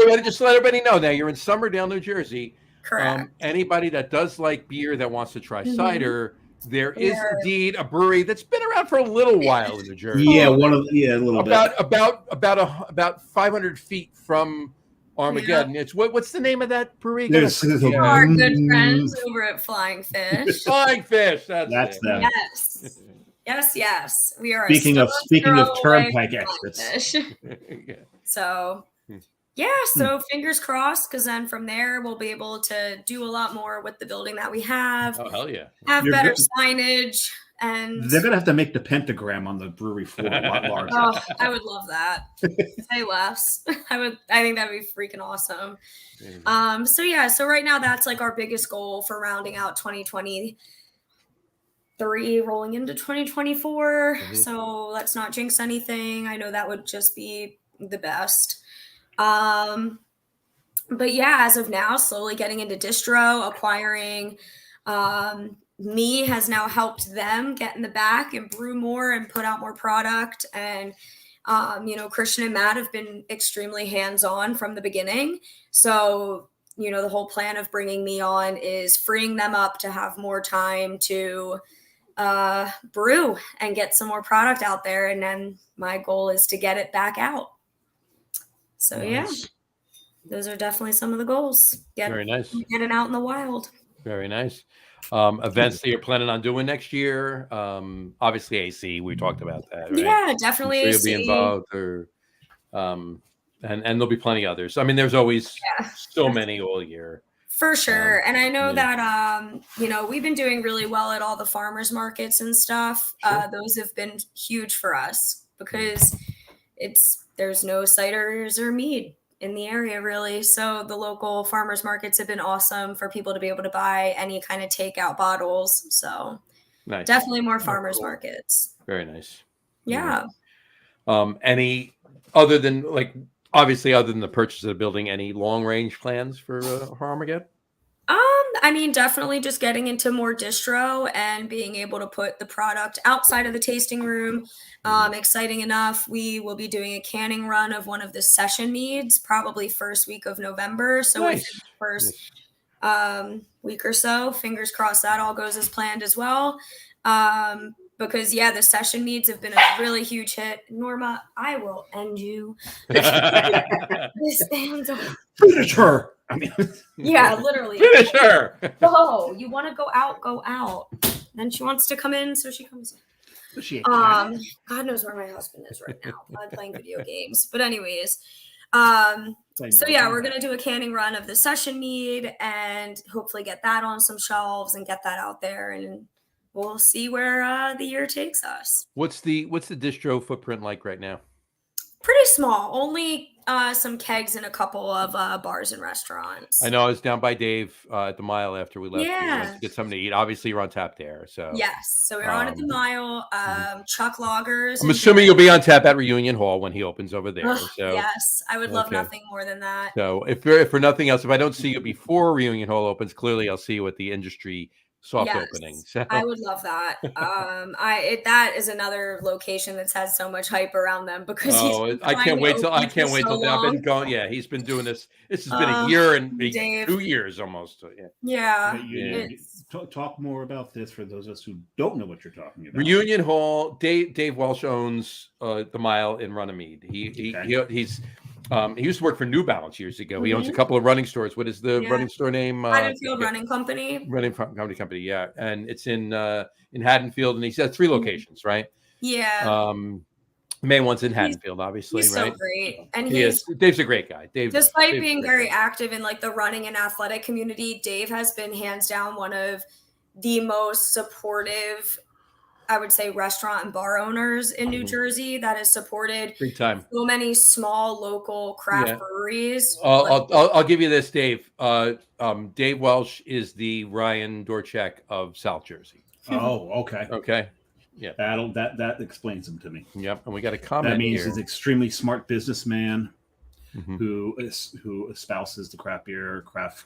everybody know now you're in Somerdale, New Jersey. Correct. Anybody that does like beer that wants to try cider, there is indeed a brewery that's been around for a little while in New Jersey. Yeah, a little bit. About 500 feet from Armageddon. It's what's the name of that brewery? There's our good friends over at Flying Fish. Flying Fish. That's them. Yes. We are. Speaking of turnpike exits. So. Yeah, so fingers crossed, because then from there we'll be able to do a lot more with the building that we have. Oh, hell yeah. Have better signage, and they're going to have to make the pentagram on the brewery floor a lot larger. Oh, I would love that. Say less. I think that'd be freaking awesome. So right now that's like our biggest goal for rounding out 2023, rolling into 2024. So let's not jinx anything. I know that would just be the best. But yeah, as of now, slowly getting into distro, acquiring, me has now helped them get in the back and brew more and put out more product. And, Christian and Matt have been extremely hands-on from the beginning. So, the whole plan of bringing me on is freeing them up to have more time to, brew and get some more product out there. And then my goal is to get it back out. So nice. Yeah, those are definitely some of the goals. Very nice. Getting out in the wild. Very nice. Events that you're planning on doing next year. Obviously AC. We talked about that. Right? Yeah, definitely. I'm sure you'll be involved, or and there'll be plenty others. I mean, there's always so many all year. For sure. And I know that, we've been doing really well at all the farmers markets and stuff. Sure. Those have been huge for us because there's no ciders or mead in the area really. So the local farmers markets have been awesome for people to be able to buy any kind of takeout bottles. So nice. Definitely more farmers markets. Very nice. Yeah. Any other than obviously, other than the purchase of the building, any long range plans for Armageddon? I mean, definitely just getting into more distro and being able to put the product outside of the tasting room. Exciting enough, we will be doing a canning run of one of the session meads, probably first week of November. So within the first week or so, fingers crossed that all goes as planned as well. Because the session meads have been a really huge hit. Norma, I will end you. Finish her. I mean, yeah, literally. Finish her. Go. You want to go out? Go out. Then she wants to come in, so she comes in. God knows where my husband is right now. I'm playing video games. But anyways, we're gonna do a canning run of the session mead and hopefully get that on some shelves and get that out there, and we'll see where the year takes us. What's the distro footprint like right now? Pretty small. Only some kegs in a couple of bars and restaurants. I know. I was down by Dave at the Mile after we left. We went to get something to eat. Obviously, you're on tap there. So yes. So we're on at the Mile. Chuck Loggers. I'm assuming you'll be on tap at Reunion Hall when he opens over there. So yes, I would love nothing more than that. So if for nothing else, if I don't see you before Reunion Hall opens, clearly I'll see you at the industry soft opening. So I would love that. That is another location that's had so much hype around them because I can't wait till I've been going. Yeah, he's been doing this. This has been a year and 2 years almost. Talk more about this for those of us who don't know what you're talking about. Reunion Hall. Dave Welsh owns the Mile in Runnymede. He used to work for New Balance years ago. He owns a couple of running stores. What is the running store name? Haddonfield Running Company. Running Company, yeah. And it's in Haddonfield, and he says 3 locations, right? Yeah. Main one's in Haddonfield, obviously, he's right? So great. And Dave's a great guy. Despite being very active in the running and athletic community, Dave has been hands down one of the most supportive, I would say, restaurant and bar owners in New Jersey that has supported so many small local craft breweries. I'll give you this, Dave. Dave Welsh is the Ryan Dorchek of South Jersey. Oh, okay. Okay. Yeah. That explains him to me. Yep. And we got a comment. That means he's an extremely smart businessman who espouses the craft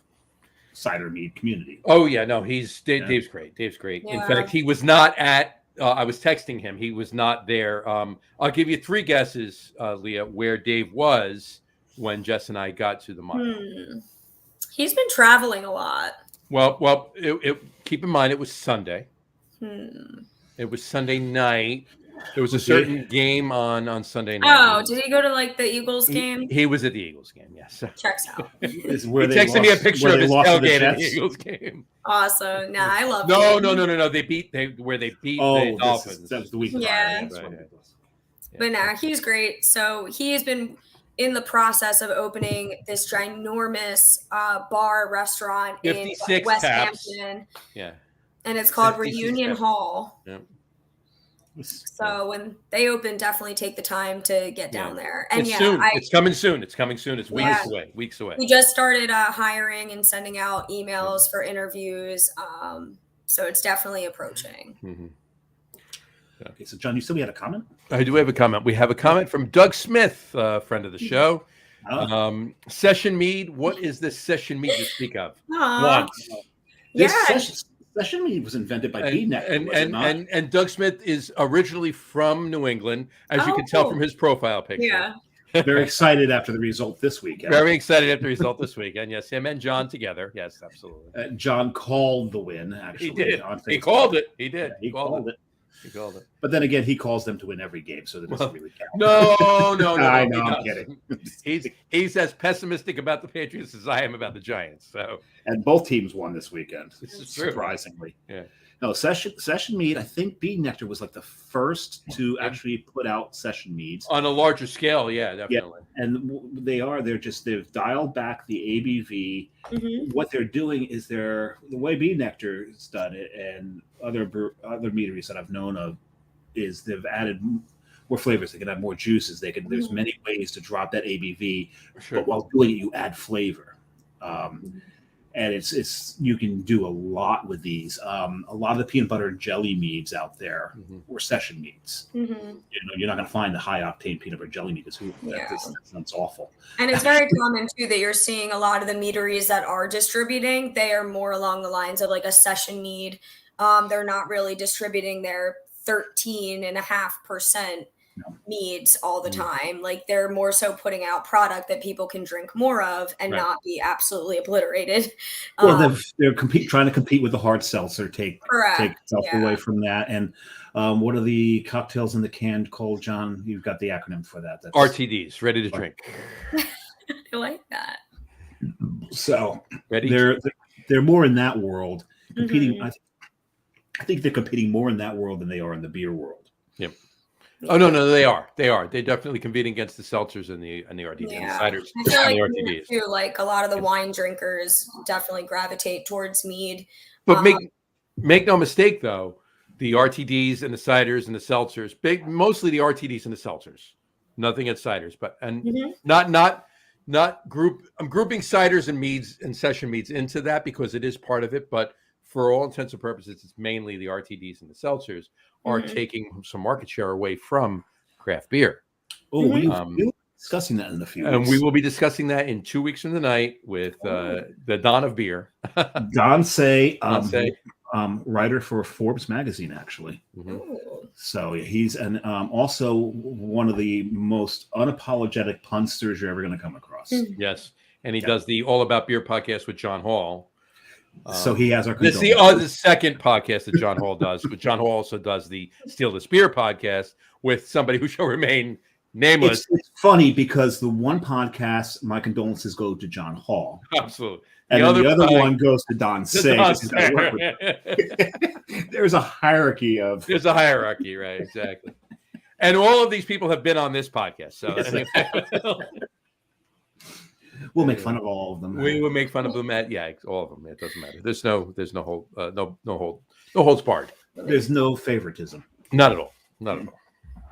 cider mead community. Oh yeah, no, Dave's great. Dave's great. Yeah. In fact, he was not at. I was texting him. He was not there. I'll give you 3 guesses, Leah, where Dave was when Jess and I got to the Mile. He's been traveling a lot. Well, keep in mind it was Sunday. It was Sunday night. There was a certain game on Sunday night. Oh, did he go to the Eagles game? He was at the Eagles game, yes. Checks out. He texted me a picture of his tailgate at the Eagles game. Awesome. Nah, I love it. No. They beat the Dolphins. That was the week. Yeah. But nah, he's great. So he has been in the process of opening this ginormous bar restaurant in West Hampton. Yeah. And it's called Reunion Hall. Yeah. So when they open, definitely take the time to get down there. And it's coming soon. It's weeks away. We just started hiring and sending out emails for interviews. So it's definitely approaching. Mm-hmm. Okay, so John, you said we had a comment? I do have a comment. We have a comment from Doug Smith, friend of the show. Session mead. What is this session mead you speak of? Session mead was invented by B-Net. And Doug Smith is originally from New England, as you can tell from his profile picture. Yeah. Very excited after the result this weekend. Very excited after the result this weekend. Yes, him and John together. Yes, absolutely. John called the win, actually. He did. On Facebook. He called it. He did. Yeah, he called it. He called it. But then again, he calls them to win every game, so that doesn't really count. No. I know, I'm kidding. He's as pessimistic about the Patriots as I am about the Giants. So, and both teams won this weekend. This is true. Surprisingly. Yeah. No, Session Mead. I think Bee Nectar was like the first to actually put out Session Meads on a larger scale. Yeah, definitely. Yeah. And they've dialed back the ABV. Mm-hmm. What they're doing is the way Bee Nectar has done it, and other meaderies that I've known of, is they've added more flavors. They can add more juices. There's many ways to drop that ABV, but while doing it, you add flavor. And it's you can do a lot with these. A lot of the peanut butter and jelly meads out there were Session Meads. Mm-hmm. You're not going to find the high octane peanut butter jelly mead. That sounds awful. And it's very common too that you're seeing a lot of the meaderies that are distributing. They are more along the lines of like a Session Mead. They're not really distributing their 13.5% meads all the time. Like they're more so putting out product that people can drink more of and not be absolutely obliterated. Well, they're trying to compete with the hard seltzer, take self away from that. And what are the cocktails in the can called, John? You've got the acronym for that. That's RTDs, ready to drink. I like that. So they're more in that world, competing. I think they're competing more in that world than they are in the beer world. Yep. Oh no, they are. They're definitely competing against the seltzers and the RTDs and the ciders I feel and like the RTDs. Too, like a lot of the wine drinkers definitely gravitate towards mead. But make no mistake though, the RTDs and the ciders and the seltzers, mostly the RTDs and the seltzers. Nothing at ciders, but not group. I'm grouping ciders and meads and session meads into that because it is part of it, but for all intents and purposes, it's mainly the RTDs and the seltzers are taking some market share away from craft beer. Oh, we will be discussing that in a few weeks. And we will be discussing that in 2 weeks from tonight with the Don of Beer. Don Say, writer for Forbes magazine, actually. So he's also one of the most unapologetic punsters you're ever going to come across. Yes. And he does the All About Beer podcast with John Hall. So he has our. This is the second podcast that John Hall does, but John Hall also does the Steal This Beer podcast with somebody who shall remain nameless. It's funny because the one podcast, my condolences go to John Hall. Absolutely. And the other one goes to Don Say. There's a hierarchy of. There's a hierarchy, right? Exactly. And all of these people have been on this podcast. So we'll make fun of all of them. We will make fun of them all of them. It doesn't matter. There's no holds barred. There's no favoritism. Not at all. Not at all.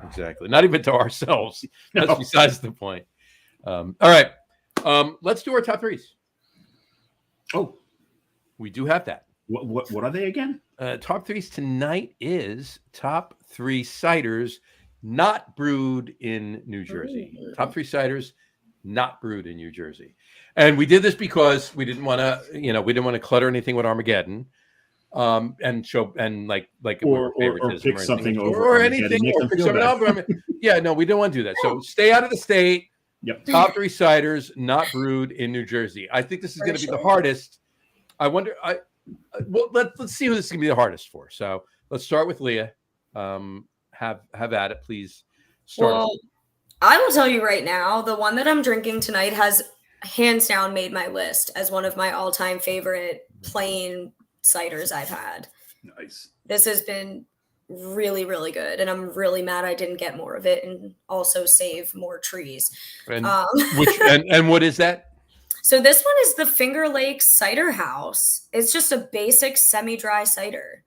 Exactly. Not even to ourselves. That's besides the point. All right. Let's do our top threes. Oh, we do have that. What are they again? Top threes tonight is top 3 ciders not brewed in New Jersey. Top 3 ciders not brewed in New Jersey. And we did this because we didn't want to clutter anything with Armageddon. And show or pick something over or anything or pick something over. Yeah, no, we don't want to do that. So stay out of the state. Yep. Top 3 ciders not brewed in New Jersey. I think this is going to be the hardest. I wonder. Let's see who this is going to be the hardest for. So let's start with Leah. Have at it, please. Start. Well, I will tell you right now, the one that I'm drinking tonight has hands down made my list as one of my all-time favorite plain ciders I've had. Nice. This has been really, really good, and I'm really mad I didn't get more of it and also save more trees. And and what is that? So this one is the Finger Lakes Cider House. It's just a basic semi-dry cider,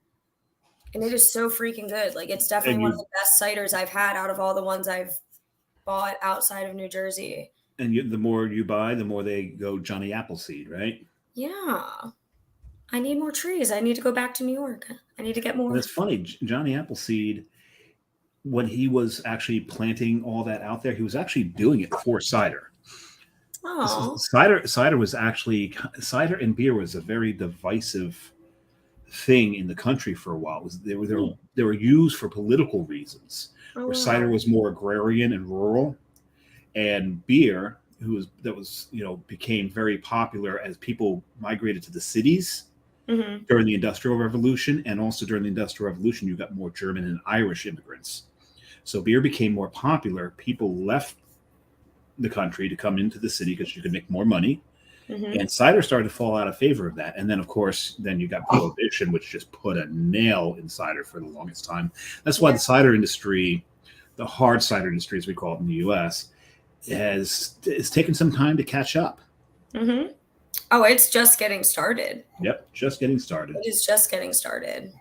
and it is so freaking good. Like, it's definitely one of the best ciders I've had out of all the ones I've bought outside of New Jersey. And the more you buy, the more they go Johnny Appleseed, right? Yeah. I need more trees. I need to go back to New York. I need to get more. And it's funny, Johnny Appleseed, when he was actually planting all that out there, he was actually doing it for cider. Oh. Cider was actually, cider and beer was a very divisive thing in the country for a while. They were used for political reasons. Where cider was more agrarian and rural, and beer, became very popular as people migrated to the cities. during the Industrial Revolution, and also during the Industrial Revolution, you got more German and Irish immigrants. So beer became more popular. People left the country to come into the city because you could make more money. And cider started to fall out of favor of that. And then, of course, then you got Prohibition, which just put a nail in cider for the longest time. That's why the cider industry, the hard cider industry, as we call it in the U.S., is taken some time to catch up. Oh, it's just getting started. Yep, just getting started. It is just getting started.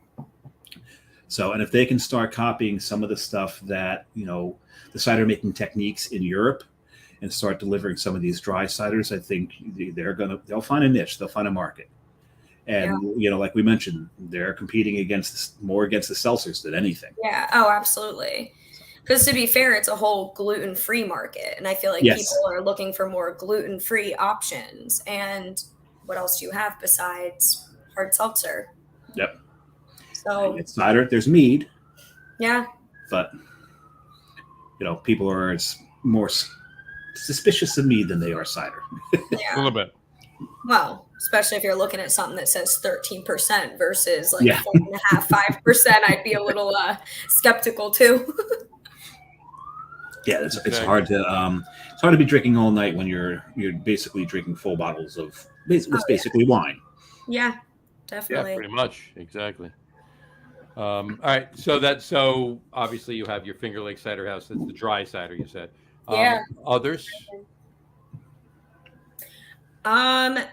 So, and if they can start copying some of the stuff that, the cider making techniques in Europe, and start delivering some of these dry ciders, I think they'll find a niche, they'll find a market. And, like we mentioned, they're competing more against the seltzers than anything. Yeah. Oh, absolutely. Because to be fair, it's a whole gluten-free market. And I feel like people are looking for more gluten-free options. And what else do you have besides hard seltzer? Yep. So it's cider, there's mead. Yeah. But, people are more suspicious of mead than they are cider. A little bit. Well, especially if you're looking at something that says 13% versus 4.5%, 5%, I'd be a little skeptical too. Yeah, it's hard to be drinking all night when you're basically drinking full bottles of basically wine. Yeah, definitely. Yeah, pretty much, exactly. All right, so obviously you have your Finger Lake Cider House. That's the dry cider, you said. Others? To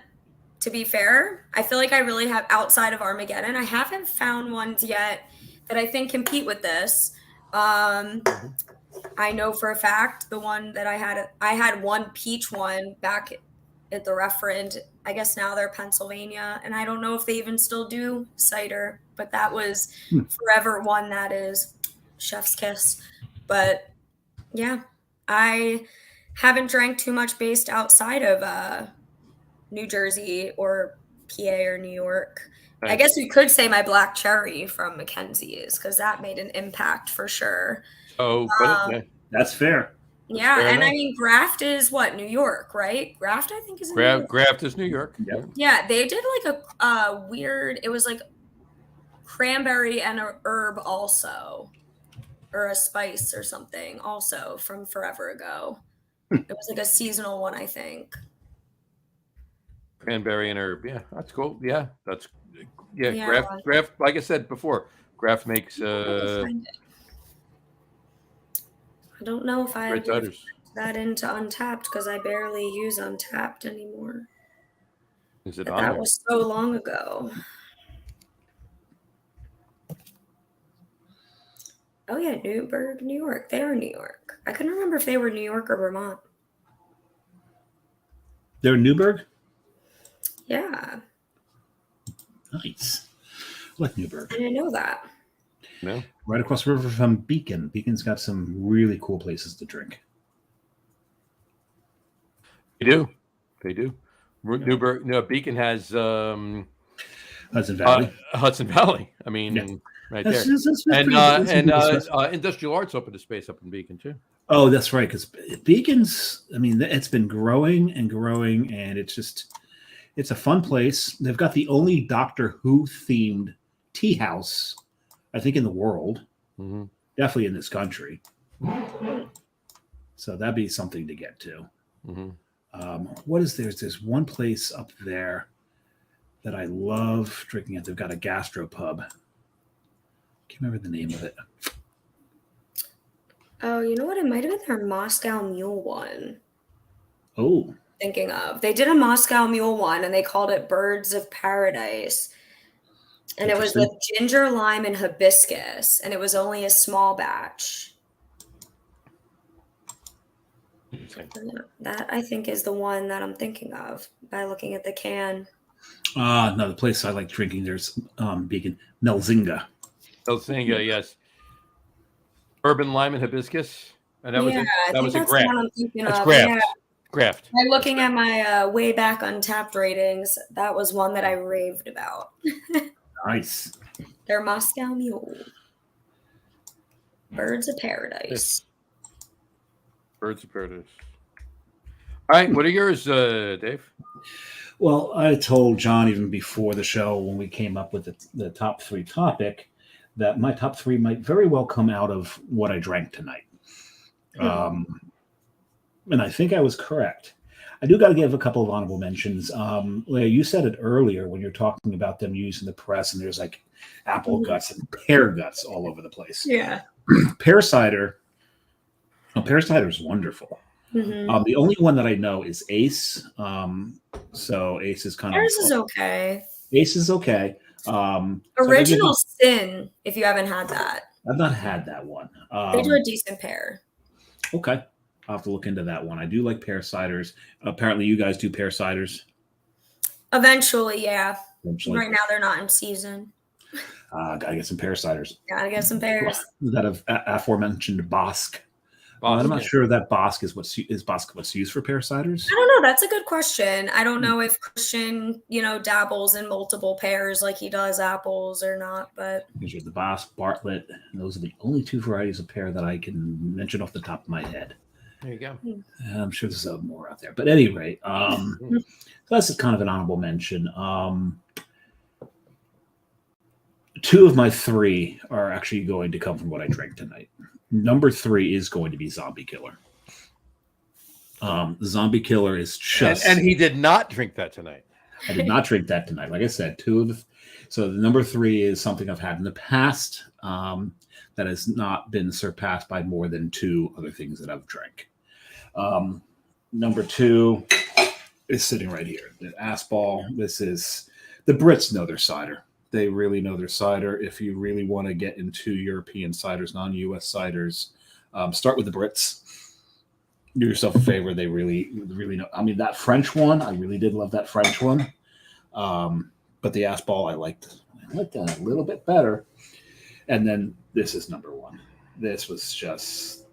be fair, I feel like I really have, outside of Armageddon, I haven't found ones yet that I think compete with this. I know for a fact the one that I had one peach one back at the Referend. I guess now they're Pennsylvania, and I don't know if they even still do cider, but that was forever one that is chef's kiss. But yeah, I haven't drank too much based outside of New Jersey or PA or New York. Thanks. I guess we could say my black cherry from Mackenzie's, because that made an impact for sure. Oh, that's fair. Yeah, and enough. I mean, Graft is what, New York, right? Graft, I think, is in New York. Graft is New York. Yep. Yeah, they did like a weird, it was like cranberry and a herb also, or a spice or something also from forever ago. It was like a seasonal one, I think. Cranberry and herb. Yeah, that's cool. Yeah, Graft, like I said before, Graft makes I don't know if I put that into Untapped, because I barely use Untapped anymore. Is it but on that there? was so long ago. Oh yeah, Newburgh, New York. They are New York. I couldn't remember if they were New York or Vermont. They're Newburgh? Yeah. Nice. I like Newburgh. I didn't know that. No. Right across the river from Beacon. Beacon's got some really cool places to drink. They do. Newburgh. No, Beacon has Hudson Valley. Hudson Valley. I mean, right there. That's Industrial Arts opened a space up in Beacon too. Oh, that's right. Because Beacon's, I mean, it's been growing, and it's a fun place. They've got the only Doctor Who themed tea house, I think, in the world. Mm-hmm. Definitely in this country. So that'd be something to get to. Mm-hmm. There's one place up there that I love drinking at. They've got a gastropub. Can't remember the name of it. Oh, you know what? It might have been their Moscow Mule one. Oh. Thinking of. They did a Moscow Mule one, and they called it Birds of Paradise. And it was with ginger, lime, and hibiscus, and it was only a small batch. That, I think, is the one that I'm thinking of by looking at the can. No, the place I like drinking, there's Beacon, Melzinga. Melzinga, yes. Urban lime and hibiscus. And that was a Graft. That's Graft. Yeah. Graft. I'm looking at my way back Untapped ratings. That was one that I raved about. Nice. Their Moscow Mule. Birds of Paradise. Birds of Paradise. All right, what are yours, Dave? Well, I told John even before the show when we came up with the top three topic that my top three might very well come out of what I drank tonight. And I think I was correct. I do got to give a couple of honorable mentions. Leah, you said it earlier when you're talking about them using the press, and there's like apple guts and pear guts all over the place. Yeah. Pear cider. Well, pear cider is wonderful. The only one that I know is Ace. So Ace is kind Pears is okay. Ace is okay. Original Sin, if you haven't had that. I've not had that one. They do a decent pear. Okay. I'll have to look into that one. I do like pear ciders. Apparently you guys do pear ciders. Eventually, yeah. Eventually. Right now they're not in season. Gotta get some pear ciders. Gotta get some pears. That of aforementioned Bosque. I'm not sure that Bosque is what's used for pear ciders. I don't know. That's a good question. I don't know if Christian, dabbles in multiple pears like he does apples or not. But There's the Bosque, Bartlett. And those are the only two varieties of pear that I can mention off the top of my head. There you go. I'm sure there's more out there. But at any rate, so that's kind of an honorable mention. Two of my three are actually going to come from what I drank tonight. Number 3 is going to be Zombie Killer. Zombie Killer is just... And he did not drink that tonight. I did not drink that tonight. Like I said, so the number 3 is something I've had in the past that has not been surpassed by more than 2 other things that I've drank. Number 2 is sitting right here. The Aspall. This is... The Brits know their cider. They really know their cider. If you really want to get into European ciders, non-U.S. ciders, start with the Brits. Do yourself a favor. They really, really know. I mean, that French one, I really did love that French one. But the Aspall, I liked that a little bit better. And then this is number 1. This was just,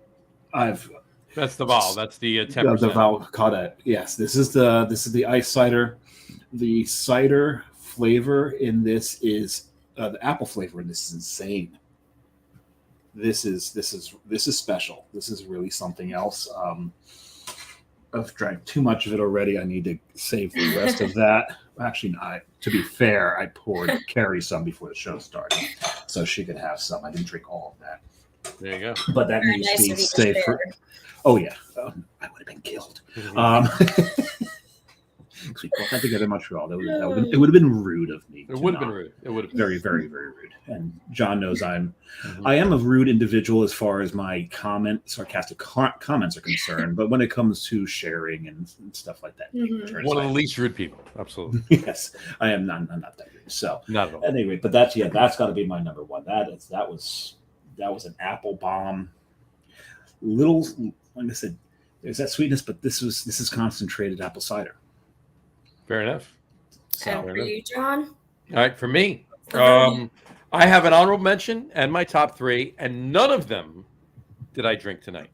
That's the Val. That's the 10%. The Val Cadet. Yes, this is the ice cider. The cider flavor in this is the apple flavor in this is insane. This is special. This is really something else. I've drank too much of it already. I need to save the rest of that. Actually, to be fair, I poured Carrie some before the show started, so she could have some. I didn't drink all of that. There you go. But that Very needs nice to be of you to saved share. for. Oh yeah, I would have been killed. We brought that together in Montreal. It would have been rude of me. It would have been rude. It would have been very, very, very rude. And John knows I am a rude individual as far as my sarcastic comments are concerned. But when it comes to sharing and stuff like that, one of the least rude people. Absolutely. Yes, I am not that rude. So not at all. Anyway, but that's got to be my number 1. That was an apple bomb. Little, like I said, there's that sweetness, but this is concentrated apple cider. Fair enough. And for you, John? All right, for me, I have an honorable mention and my top 3, and none of them did I drink tonight.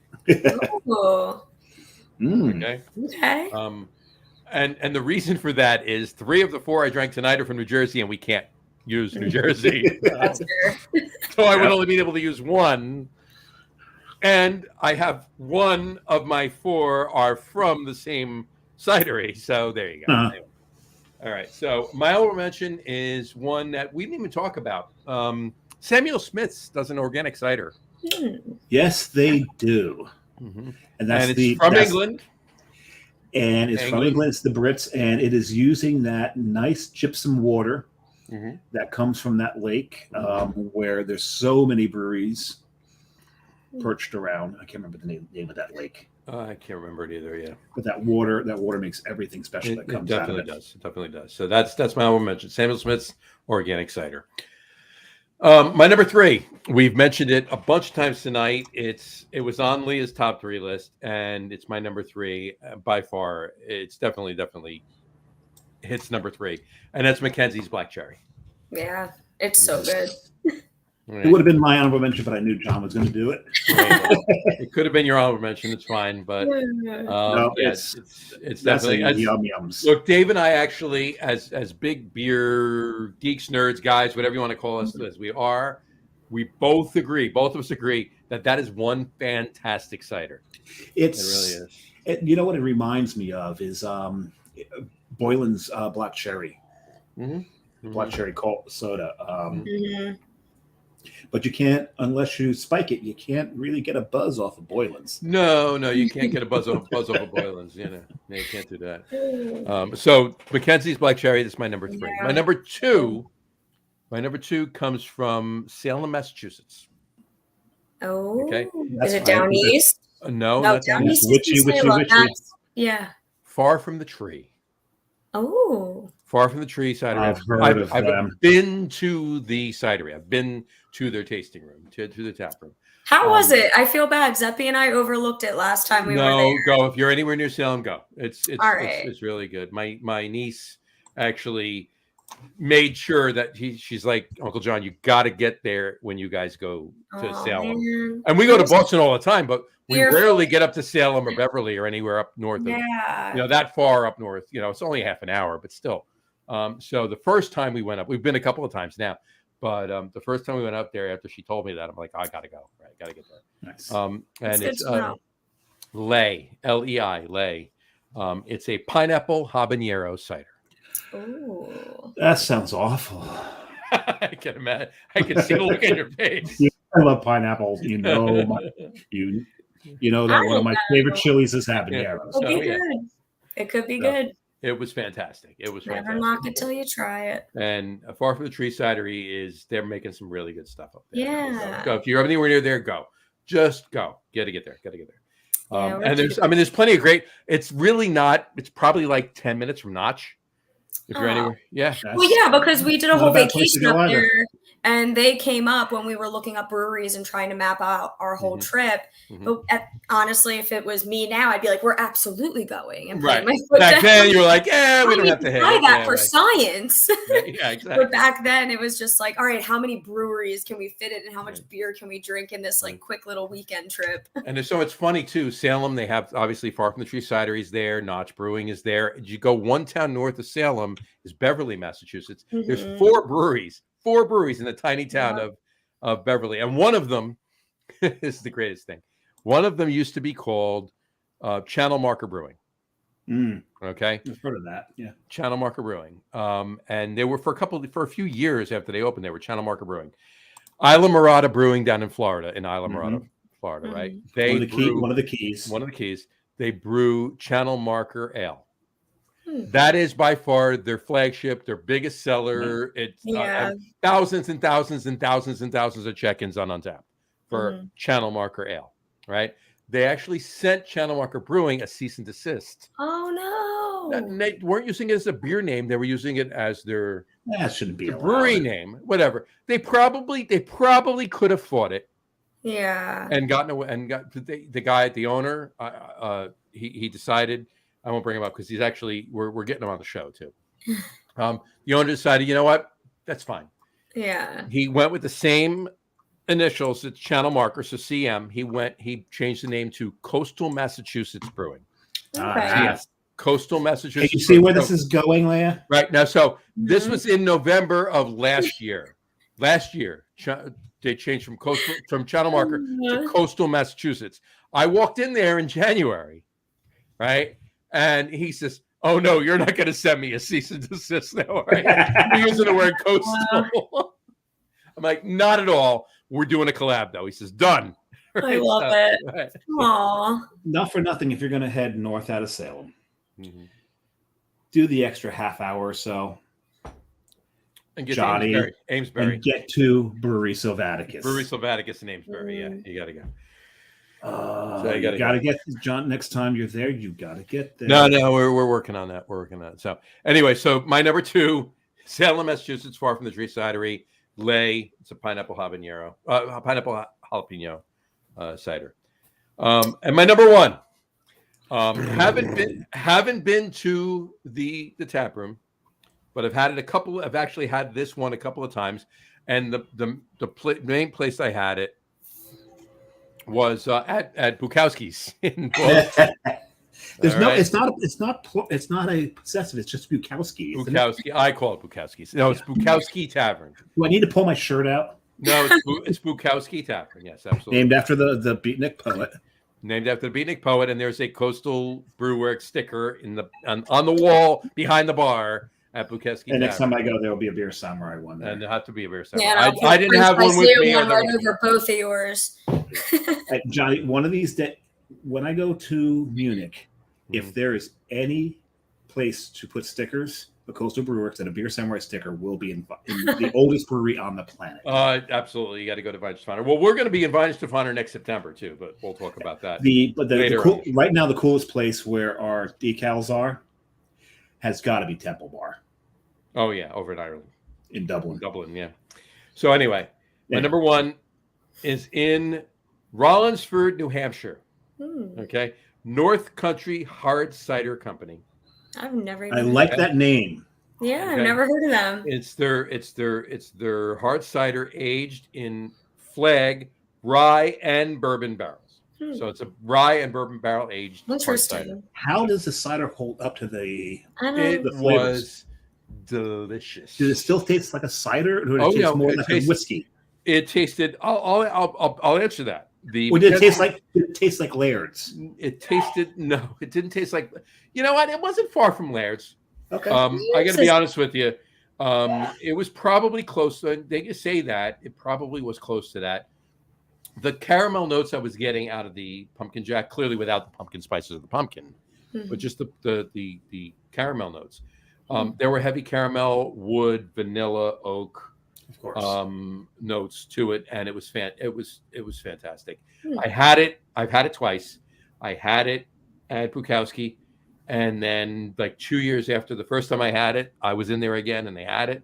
Oh. Okay. Okay. And the reason for that is 3 of the 4 I drank tonight are from New Jersey, and we can't use New Jersey. That's fair. So I would only be able to use 1. And I have 1 of my 4 are from the same cidery. So there you go. Anyway. All right. So my honorable mention is one that we didn't even talk about. Samuel Smith's does an organic cider. Yes, they do. Mm-hmm. And that's from England. And it's from England. It's the Brits, and it is using that nice gypsum water that comes from that lake where there's so many breweries perched around. I can't remember the name of that lake. I can't remember it either. Yeah, but that water makes everything special that comes out of it. It definitely does. So that's my honorable mention. Samuel Smith's organic cider. My number 3, we've mentioned it a bunch of times tonight. It was on Leah's top 3 list, and it's my number 3 by far. It's definitely hits number 3, and that's Mackenzie's Black Cherry. Yeah, it's so good. Right. It would have been my honorable mention, but I knew John was going to do it. It could have been your honorable mention. It's fine, but no, it's definitely yums. Look, Dave and I actually, as big beer geeks, nerds, guys, whatever you want to call us, as we are, we both agree. Both of us agree that is one fantastic cider. It really is. You know what it reminds me of is Boylan's black cherry, Mm-hmm. black cherry soda. Mhm. But you can't, unless you spike it, you can't really get a buzz off of Boylan's. No, you can't get a buzz off of Boylan's. You can't do that. So Mackenzie's Black Cherry. This is my number 3. Yeah. My number two comes from Salem, Massachusetts. Oh, Okay. Is it down east? No, No, not down down east. east. is Witchy. Salem. That's- Yeah. Far from the Tree. Oh. Far from the Tree cidery. I've heard of them. I've been to the cidery. I've been to their tasting room, to the tap room. How was it? I feel bad. Zeppy and I overlooked it last time we were there. Go. If you're anywhere near Salem, go. It's All right. it's really good. My niece actually made sure that she's like, Uncle John, you got to get there when you guys go to Salem. Man. And we go to Boston all the time, but we You're rarely get up to Salem or Beverly or anywhere up north. Yeah. That far up north. It's only half an hour, but still. So the first time we went up, we've been a couple of times now, but the first time we went up there after she told me that, I'm like, I gotta go. Right, gotta get there. Nice. And it's Lay. Lei, Lei. It's a pineapple habanero cider. Oh. That sounds awful. I can imagine. I can see the look on your face. I love pineapple. You know that one of my favorite chilies is habanero. It could be good. It could be good. It was fantastic. Never knock it till you try it. And Far from the Tree Cidery they're making some really good stuff up there. Yeah. Go. If you're anywhere near there, go. Just go. Gotta get there. Yeah, And there's plenty of great. It's really not. It's probably like 10 minutes from Notch. If you're anywhere, yeah. Well, yeah, because we did a whole vacation up either. there, and they came up when we were looking up breweries and trying to map out our whole trip. But honestly, if it was me now, I'd be like, "We're absolutely going." And right. My foot Back down. then, you were like, "Yeah, we don't have to hit try it." that for science. Yeah, exactly. But back then, it was just like, "All right, how many breweries can we fit it, and how much beer can we drink in this like quick little weekend trip?" And so it's funny too. Salem, they have obviously Far from the Tree Cideries there. Notch Brewing is there. You go one town north of Salem is Beverly, Massachusetts. There's 4 breweries in the tiny town of Beverly, and one of them is the greatest thing. One of them used to be called Channel Marker Brewing. Okay, I've heard of that. Yeah, Channel Marker Brewing. And they were for a few years after they opened. They were Channel Marker Brewing. Isla Morada Brewing down in Florida, Florida, right? They one of the keys. They brew Channel Marker Ale. That is by far their flagship, their biggest seller. It's thousands and thousands and thousands and thousands of check-ins on Untappd for Channel Marker Ale, right? They actually sent Channel Marker Brewing a cease and desist. Oh no! They weren't using it as a beer name; they were using it as their shouldn't be a brewery name. Whatever. They probably could have fought it. Yeah. And gotten away. And got the guy, the owner. He decided. I won't bring him up because he's actually we're getting him on the show too. The owner decided, you know what, that's fine. Yeah. He went with the same initials, it's Channel Marker, so CM. He changed the name to Coastal Massachusetts Brewing. Okay. Coastal Massachusetts. Can you see where this is going, Leah? Right now, so this was in November of last year. They changed from Channel Marker to Coastal Massachusetts. I walked in there in January, right? And he says, "Oh no, you're not going to send me a cease and desist now, right? You're using the word coastal." I'm like, "Not at all. We're doing a collab, though." He says, "Done." I love it. Right. Aww. Not for nothing. If you're going to head north out of Salem, do the extra half hour or so, and get Johnny, to Amesbury, and get to Brewery Sylvaticus. Brewery Sylvaticus in Amesbury. Yeah, you got to go. So you gotta get John. Next time you're there, you gotta get there. No, we're working on that. So anyway, so my number 2, Salem, Massachusetts, Far from the Tree Cidery, Lei. It's a pineapple jalapeno cider. And my number 1, haven't been to the tap room, but I've actually had this one a couple of times, and the main place I had it was at Bukowski's in Boston. It's not a possessive. It's just Bukowski. Bukowski. I call it Bukowski's. No, it's Bukowski Tavern. Do I need to pull my shirt out? No, it's Bukowski Tavern. Yes, absolutely. Named after the beatnik poet. named after the beatnik poet, and there's a Coastal Brewworks sticker on the wall behind the bar at Bukowski. And next time I go, there will be a Beer Samurai one there. And there have to be a Beer Samurai. Yeah, I didn't have one with me. One right over both of yours. Johnny, one of these days, when I go to Munich, if there is any place to put stickers, the Coastal Brewworks and a Beer Samurai sticker will be in the oldest brewery on the planet. Absolutely, you got to go to Weihenstephaner. Well, we're going to be in Weihenstephaner next September too, but we'll talk about that. Right now, the coolest place where our decals are has got to be Temple Bar. Oh yeah, over in Ireland, in Dublin. Yeah. So anyway, my number one is in Rollinsford, New Hampshire. Okay, North Country Hard Cider Company. I've never. I like that name. Yeah, I've never heard of them. It's their hard cider aged in flag, rye, and bourbon barrels. So it's a rye and bourbon barrel aged hard cider. How does the cider hold up to the? It was delicious. Did it still taste like a cider, or did it taste more like a whiskey? It tasted. I'll answer that. Or did it taste like? Did it taste like Laird's? It tasted no. It didn't taste like. You know what? It wasn't far from Laird's. Okay. I got to be honest with you. It was probably close. They can say that it probably was close to that. The caramel notes I was getting out of the pumpkin jack, clearly without the pumpkin spices of the pumpkin, but just the caramel notes. There were heavy caramel, wood, vanilla, oak, of course, notes to it, and it was fantastic. I've had it twice. I had it at Bukowski, and then like 2 years after the first time I had it, I was in there again, and they had it,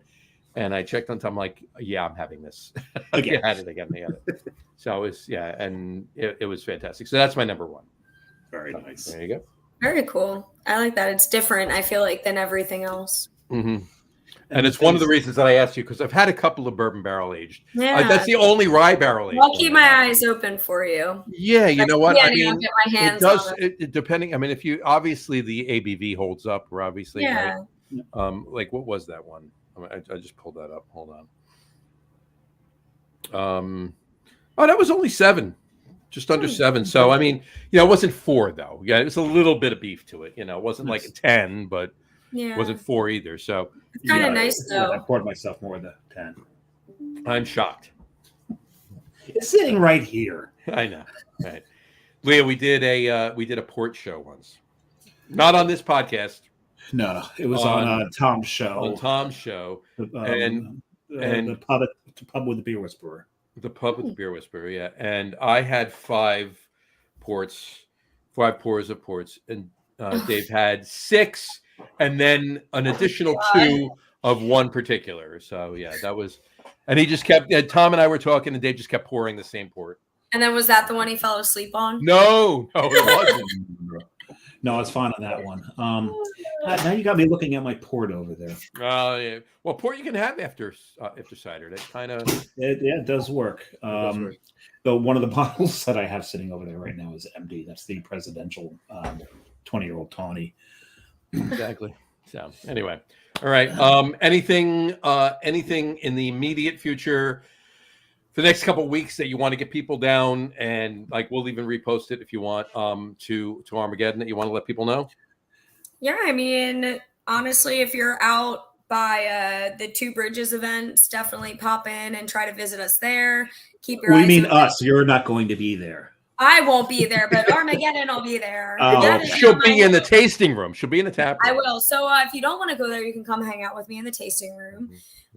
and I checked on time. I'm like, yeah, I'm having this. Again. I had it again. They had it. So it was and it was fantastic. So that's my number one. Very nice. There you go. Very cool. I like that. It's different, I feel like, than everything else. And it's one of the reasons that I asked you, because I've had a couple of bourbon barrel aged. Yeah. That's the only rye barrel aged. I'll keep my eyes open for you. Yeah, you know what? Yeah, I mean, I'll get my hands it does. on it. It depending. I mean, if you obviously the ABV holds up, or obviously, Yeah. right? Like what was that one? I just pulled that up. Hold on. Oh, that was only 7. Just under 7. So, I mean, it wasn't 4 though. Yeah, it was a little bit of beef to it. It wasn't like a 10, but it wasn't 4 either. So it's kind of nice though. I poured myself more than 10. I'm shocked. It's sitting right here. I know. Right, Leah, we did a port show once. Not on this podcast. No, it was on Tom's show. On Tom's show, and the pub with the beer whisperer. The pub with the beer whisperer, yeah. And I had 5 pours of ports, and Dave had 6, and then an additional 2 of one particular. So yeah, that was, and he just kept. Tom and I were talking, and Dave just kept pouring the same port. And then was that the one he fell asleep on? No, it wasn't. No, I was fine on that one. Now you got me looking at my port over there. Yeah. Well, port you can have after cider. That kind of it does work. Though one of the bottles that I have sitting over there right now is empty. That's the presidential 20-year-old Tawny. Exactly. So anyway, all right. Anything in the immediate future for the next couple of weeks that you want to get people down, and like we'll even repost it if you want to Armageddon, that you want to let people know? Yeah, I mean, honestly, if you're out by the Two Bridges events, definitely pop in and try to visit us there. Keep your eyes open. Us? You're not going to be there. I won't be there, but Armageddon will be there. She'll be in the tasting room. She'll be in the tap room. I will. So if you don't want to go there, you can come hang out with me in the tasting room.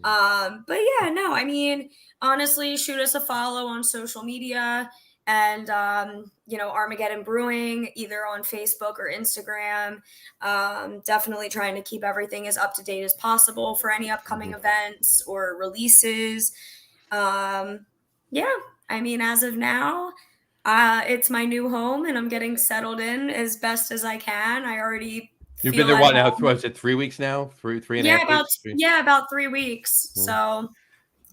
But yeah, no, I mean, honestly, shoot us a follow on social media, and Armageddon Brewing, either on Facebook or Instagram. Definitely trying to keep everything as up to date as possible for any upcoming events or releases. Yeah, I mean, as of now, it's my new home, and I'm getting settled in as best as I can. I already. You've been there what now? Was it 3 weeks now? Three and a half weeks? About 3 weeks. So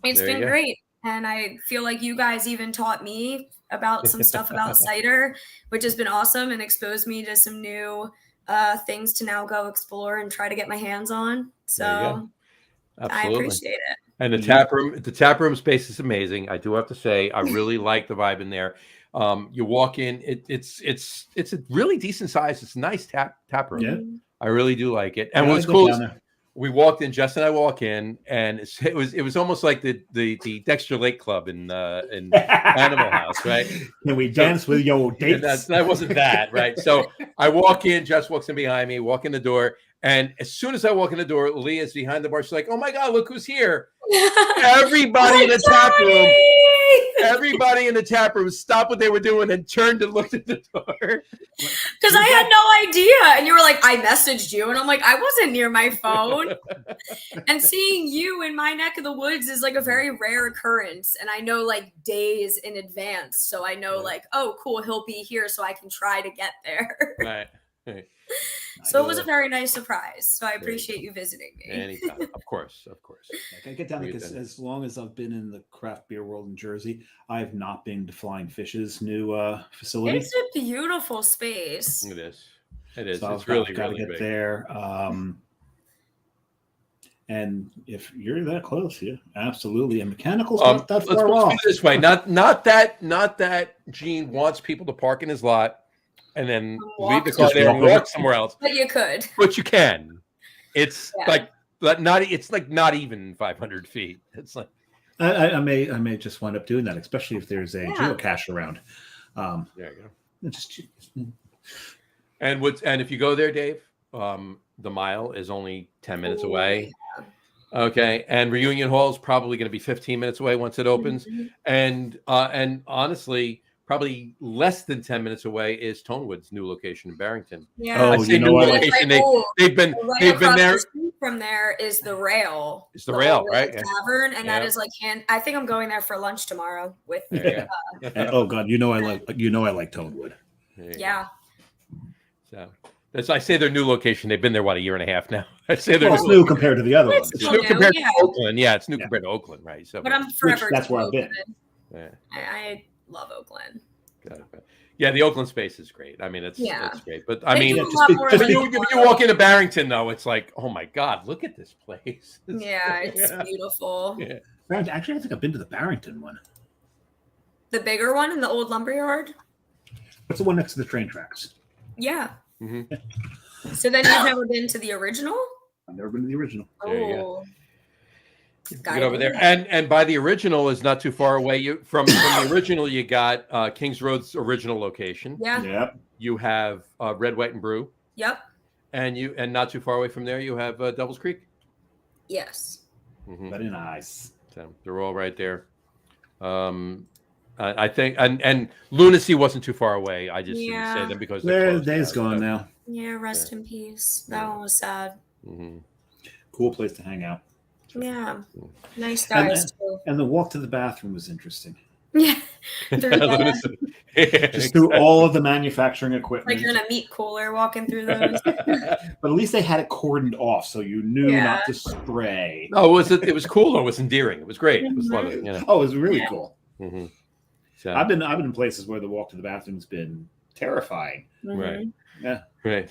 it's been great. And I feel like you guys even taught me about some stuff about cider, which has been awesome and exposed me to some new things to now go explore and try to get my hands on. So I appreciate it. And the tap room space is amazing. I do have to say, I really like the vibe in there. You walk in, it's a really decent size. It's a nice tap room. Yeah. I really do like it. And Yeah, what's I go cool down is there. we walked in. Jess and I walk in, and it was almost like the Dexter Lake Club in Animal House, right? Can we dance with your dates? That wasn't that, right? So I walk in, Jess walks in behind me, walk in the door, and as soon as I walk in the door, Leah's behind the bar. She's like, "Oh my God, look who's here!" Everybody in the tap room, everybody in the tap room stopped what they were doing and turned and looked at the door. Because I had no idea. And you were like, I messaged you. And I'm like, I wasn't near my phone. And seeing you in my neck of the woods is like a very rare occurrence. And I know like days in advance. So I know like, oh, cool, he'll be here so I can try to get there. Right. So it was a very nice surprise. So I appreciate you visiting me. Anytime. Of course. I get down because as long as I've been in the craft beer world in Jersey, I've not been to Flying Fish's new facility. It's a beautiful space. It is. It is. So It's I've really, got to really get big. there. And if you're that close, yeah, absolutely. And mechanical's not that Let's far put off. it this way. Not that Gene wants people to park in his lot and then leave the car Just there and walk walk over. somewhere else. But you could. But you can. It's Yeah. like not even 500 feet. It's like I may just wind up doing that, especially if there's a Yeah. geocache around. there you go. Just And if you go there, Dave, the mile is only 10 minutes away. Okay, and Reunion Hall is probably going to be 15 minutes away once it opens, and honestly, probably less than 10 minutes away is Tonewood's new location in Barrington. Yeah. Oh, I say you know new what? location. Like, They've been right across there. the street from there is the Rail. It's the Rail, old right? Yeah. Tavern, and that Yeah. is like I think I'm going there for lunch tomorrow with. There you go. And, oh God, you know I like Tonewood. There you go. Yeah. So I say their new location. They've been there a year and a half now. I say they're Well, it's new compared to the other ones. It's Still new new, compared yeah. to Oakland. Yeah, it's new Yeah. compared to Oakland, right? So, But I'm forever. that's where I've been. Oakland. yeah. I love Oakland. Yeah, the Oakland space is great. I mean, it's great. But I They mean, do a just lot be- more just of be- it. you walk into Barrington though, it's like, oh my God, look at this place. Yeah, it's beautiful. Yeah. Barrington, actually, I think I've been to the Barrington one. The bigger one in the old lumberyard. What's the one next to the train tracks? Yeah. Mhm. So then you've never been to the original? I've never been to the original. There you Oh. Get over there, and by the original is not too far away. You from the original, you got Kings Road's original location. Yeah. Yep. You have Red, White, and Brew, Yep. and not too far away from there, you have Devil's Creek. Yes. Mhm. Very nice. So they're all right there. I think, and Lunacy wasn't too far away. I just didn't say them because Their closed day's now, gone so. now. Yeah. Rest in peace. That one was sad. Mhm. Cool place to hang out. Yeah. Nice And guys too. And the walk to the bathroom was interesting. Yeah. Through that. Just through all of the manufacturing equipment. Like you're in a meat cooler walking through those. But at least they had it cordoned off so you knew Yeah. not to spray. No, it was cool. It was endearing. It was great. It was lovely. You know. Oh, it was really Yeah. cool. Mm-hmm. So, I've been in places where the walk to the bathroom's been terrifying. right. Yeah. Right.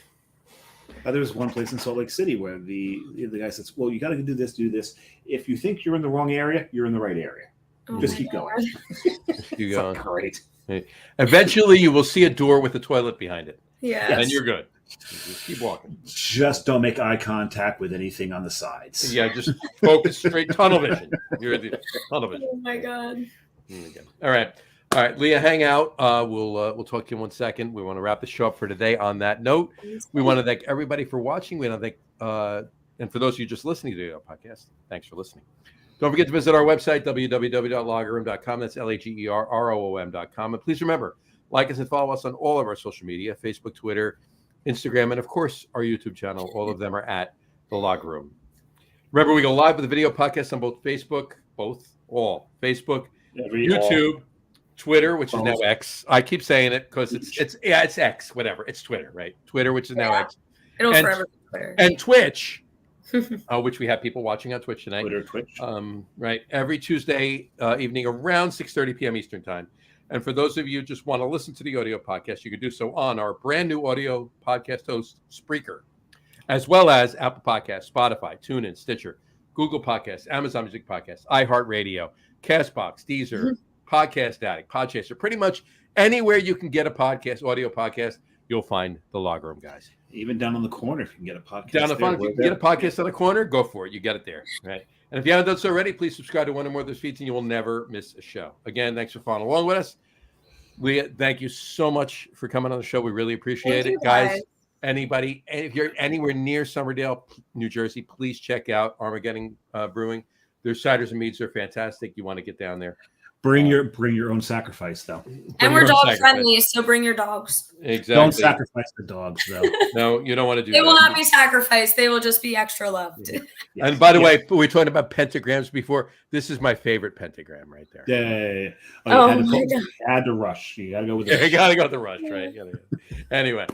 There was one place in Salt Lake City where the guy says, "Well, you got to do this. If you think you're in the wrong area, you're in the right area. Oh Just my keep God. going." You It's go. like, great. Eventually, you will see a door with a toilet behind it, Yeah. and you're good. Just keep walking. Just don't make eye contact with anything on the sides. Yeah, just focus straight. Tunnel vision. You're the tunnel vision. Oh my God. There you go. All right, Leah, hang out. We'll talk to you in 1 second. We want to wrap the show up for today. On that note, we want to thank everybody for watching. We want to thank and for those of you just listening to our podcast, thanks for listening. Don't forget to visit our website, www.lagerroom.com. That's LAGERROOM.com. And please remember, like us and follow us on all of our social media, Facebook, Twitter, Instagram, and of course, our YouTube channel. All of them are at The Lager Room. Remember, we go live with a video podcast on both Facebook, Facebook, YouTube, Twitter, which is now X. I keep saying it because it's X, whatever. It's Twitter, right? Twitter, which is now X. It'll And- forever be Twitter. And Twitch, which we have people watching on Twitch tonight. Twitter, Twitch. Right, every Tuesday evening around 6:30 p.m. Eastern time. And for those of you who just want to listen to the audio podcast, you can do so on our brand new audio podcast host, Spreaker, as well as Apple Podcasts, Spotify, TuneIn, Stitcher, Google Podcasts, Amazon Music Podcasts, iHeartRadio, Castbox, Deezer, Podcast Addict, Podchaser, pretty much Anywhere you can get a podcast, audio podcast, you'll find the Log Room guys. Even down on the corner, if you can get a podcast. Down the front, if you can get a podcast on the corner, go for it. You get it there, right? And if you haven't done so already, please subscribe to one or more of those feeds, and you will never miss a show. Again, thanks for following along with us. Leah, thank you so much for coming on the show. We really appreciate it, guys. Anybody, if you're anywhere near Somerdale, New Jersey, please check out Armageddon Brewing. Their ciders and meads are fantastic. You want to get down there. Bring your own sacrifice, though. And we're dog friendly, so bring your dogs. Exactly. Don't sacrifice the dogs, though. No, you don't want to do that. They will not be sacrificed. They will just be extra loved. Yes. And by the way, we were talking about pentagrams before. This is my favorite pentagram right there. Yeah. Oh, you had to rush. You got to go with it. You got to go with the rush, right? Anyway,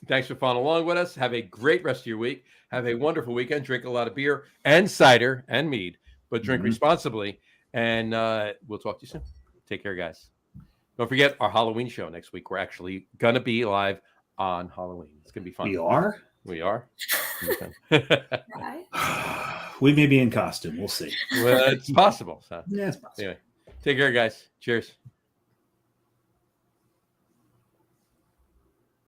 thanks for following along with us. Have a great rest of your week. Have a wonderful weekend. Drink a lot of beer and cider and mead, but drink responsibly. And we'll talk to you soon. Take care, guys. Don't forget our Halloween show next week. We're actually going to be live on Halloween. It's going to be fun. We are? We are. Right. We may be in costume. We'll see. Well, it's possible. So. Yeah, it's possible. Anyway, take care, guys. Cheers.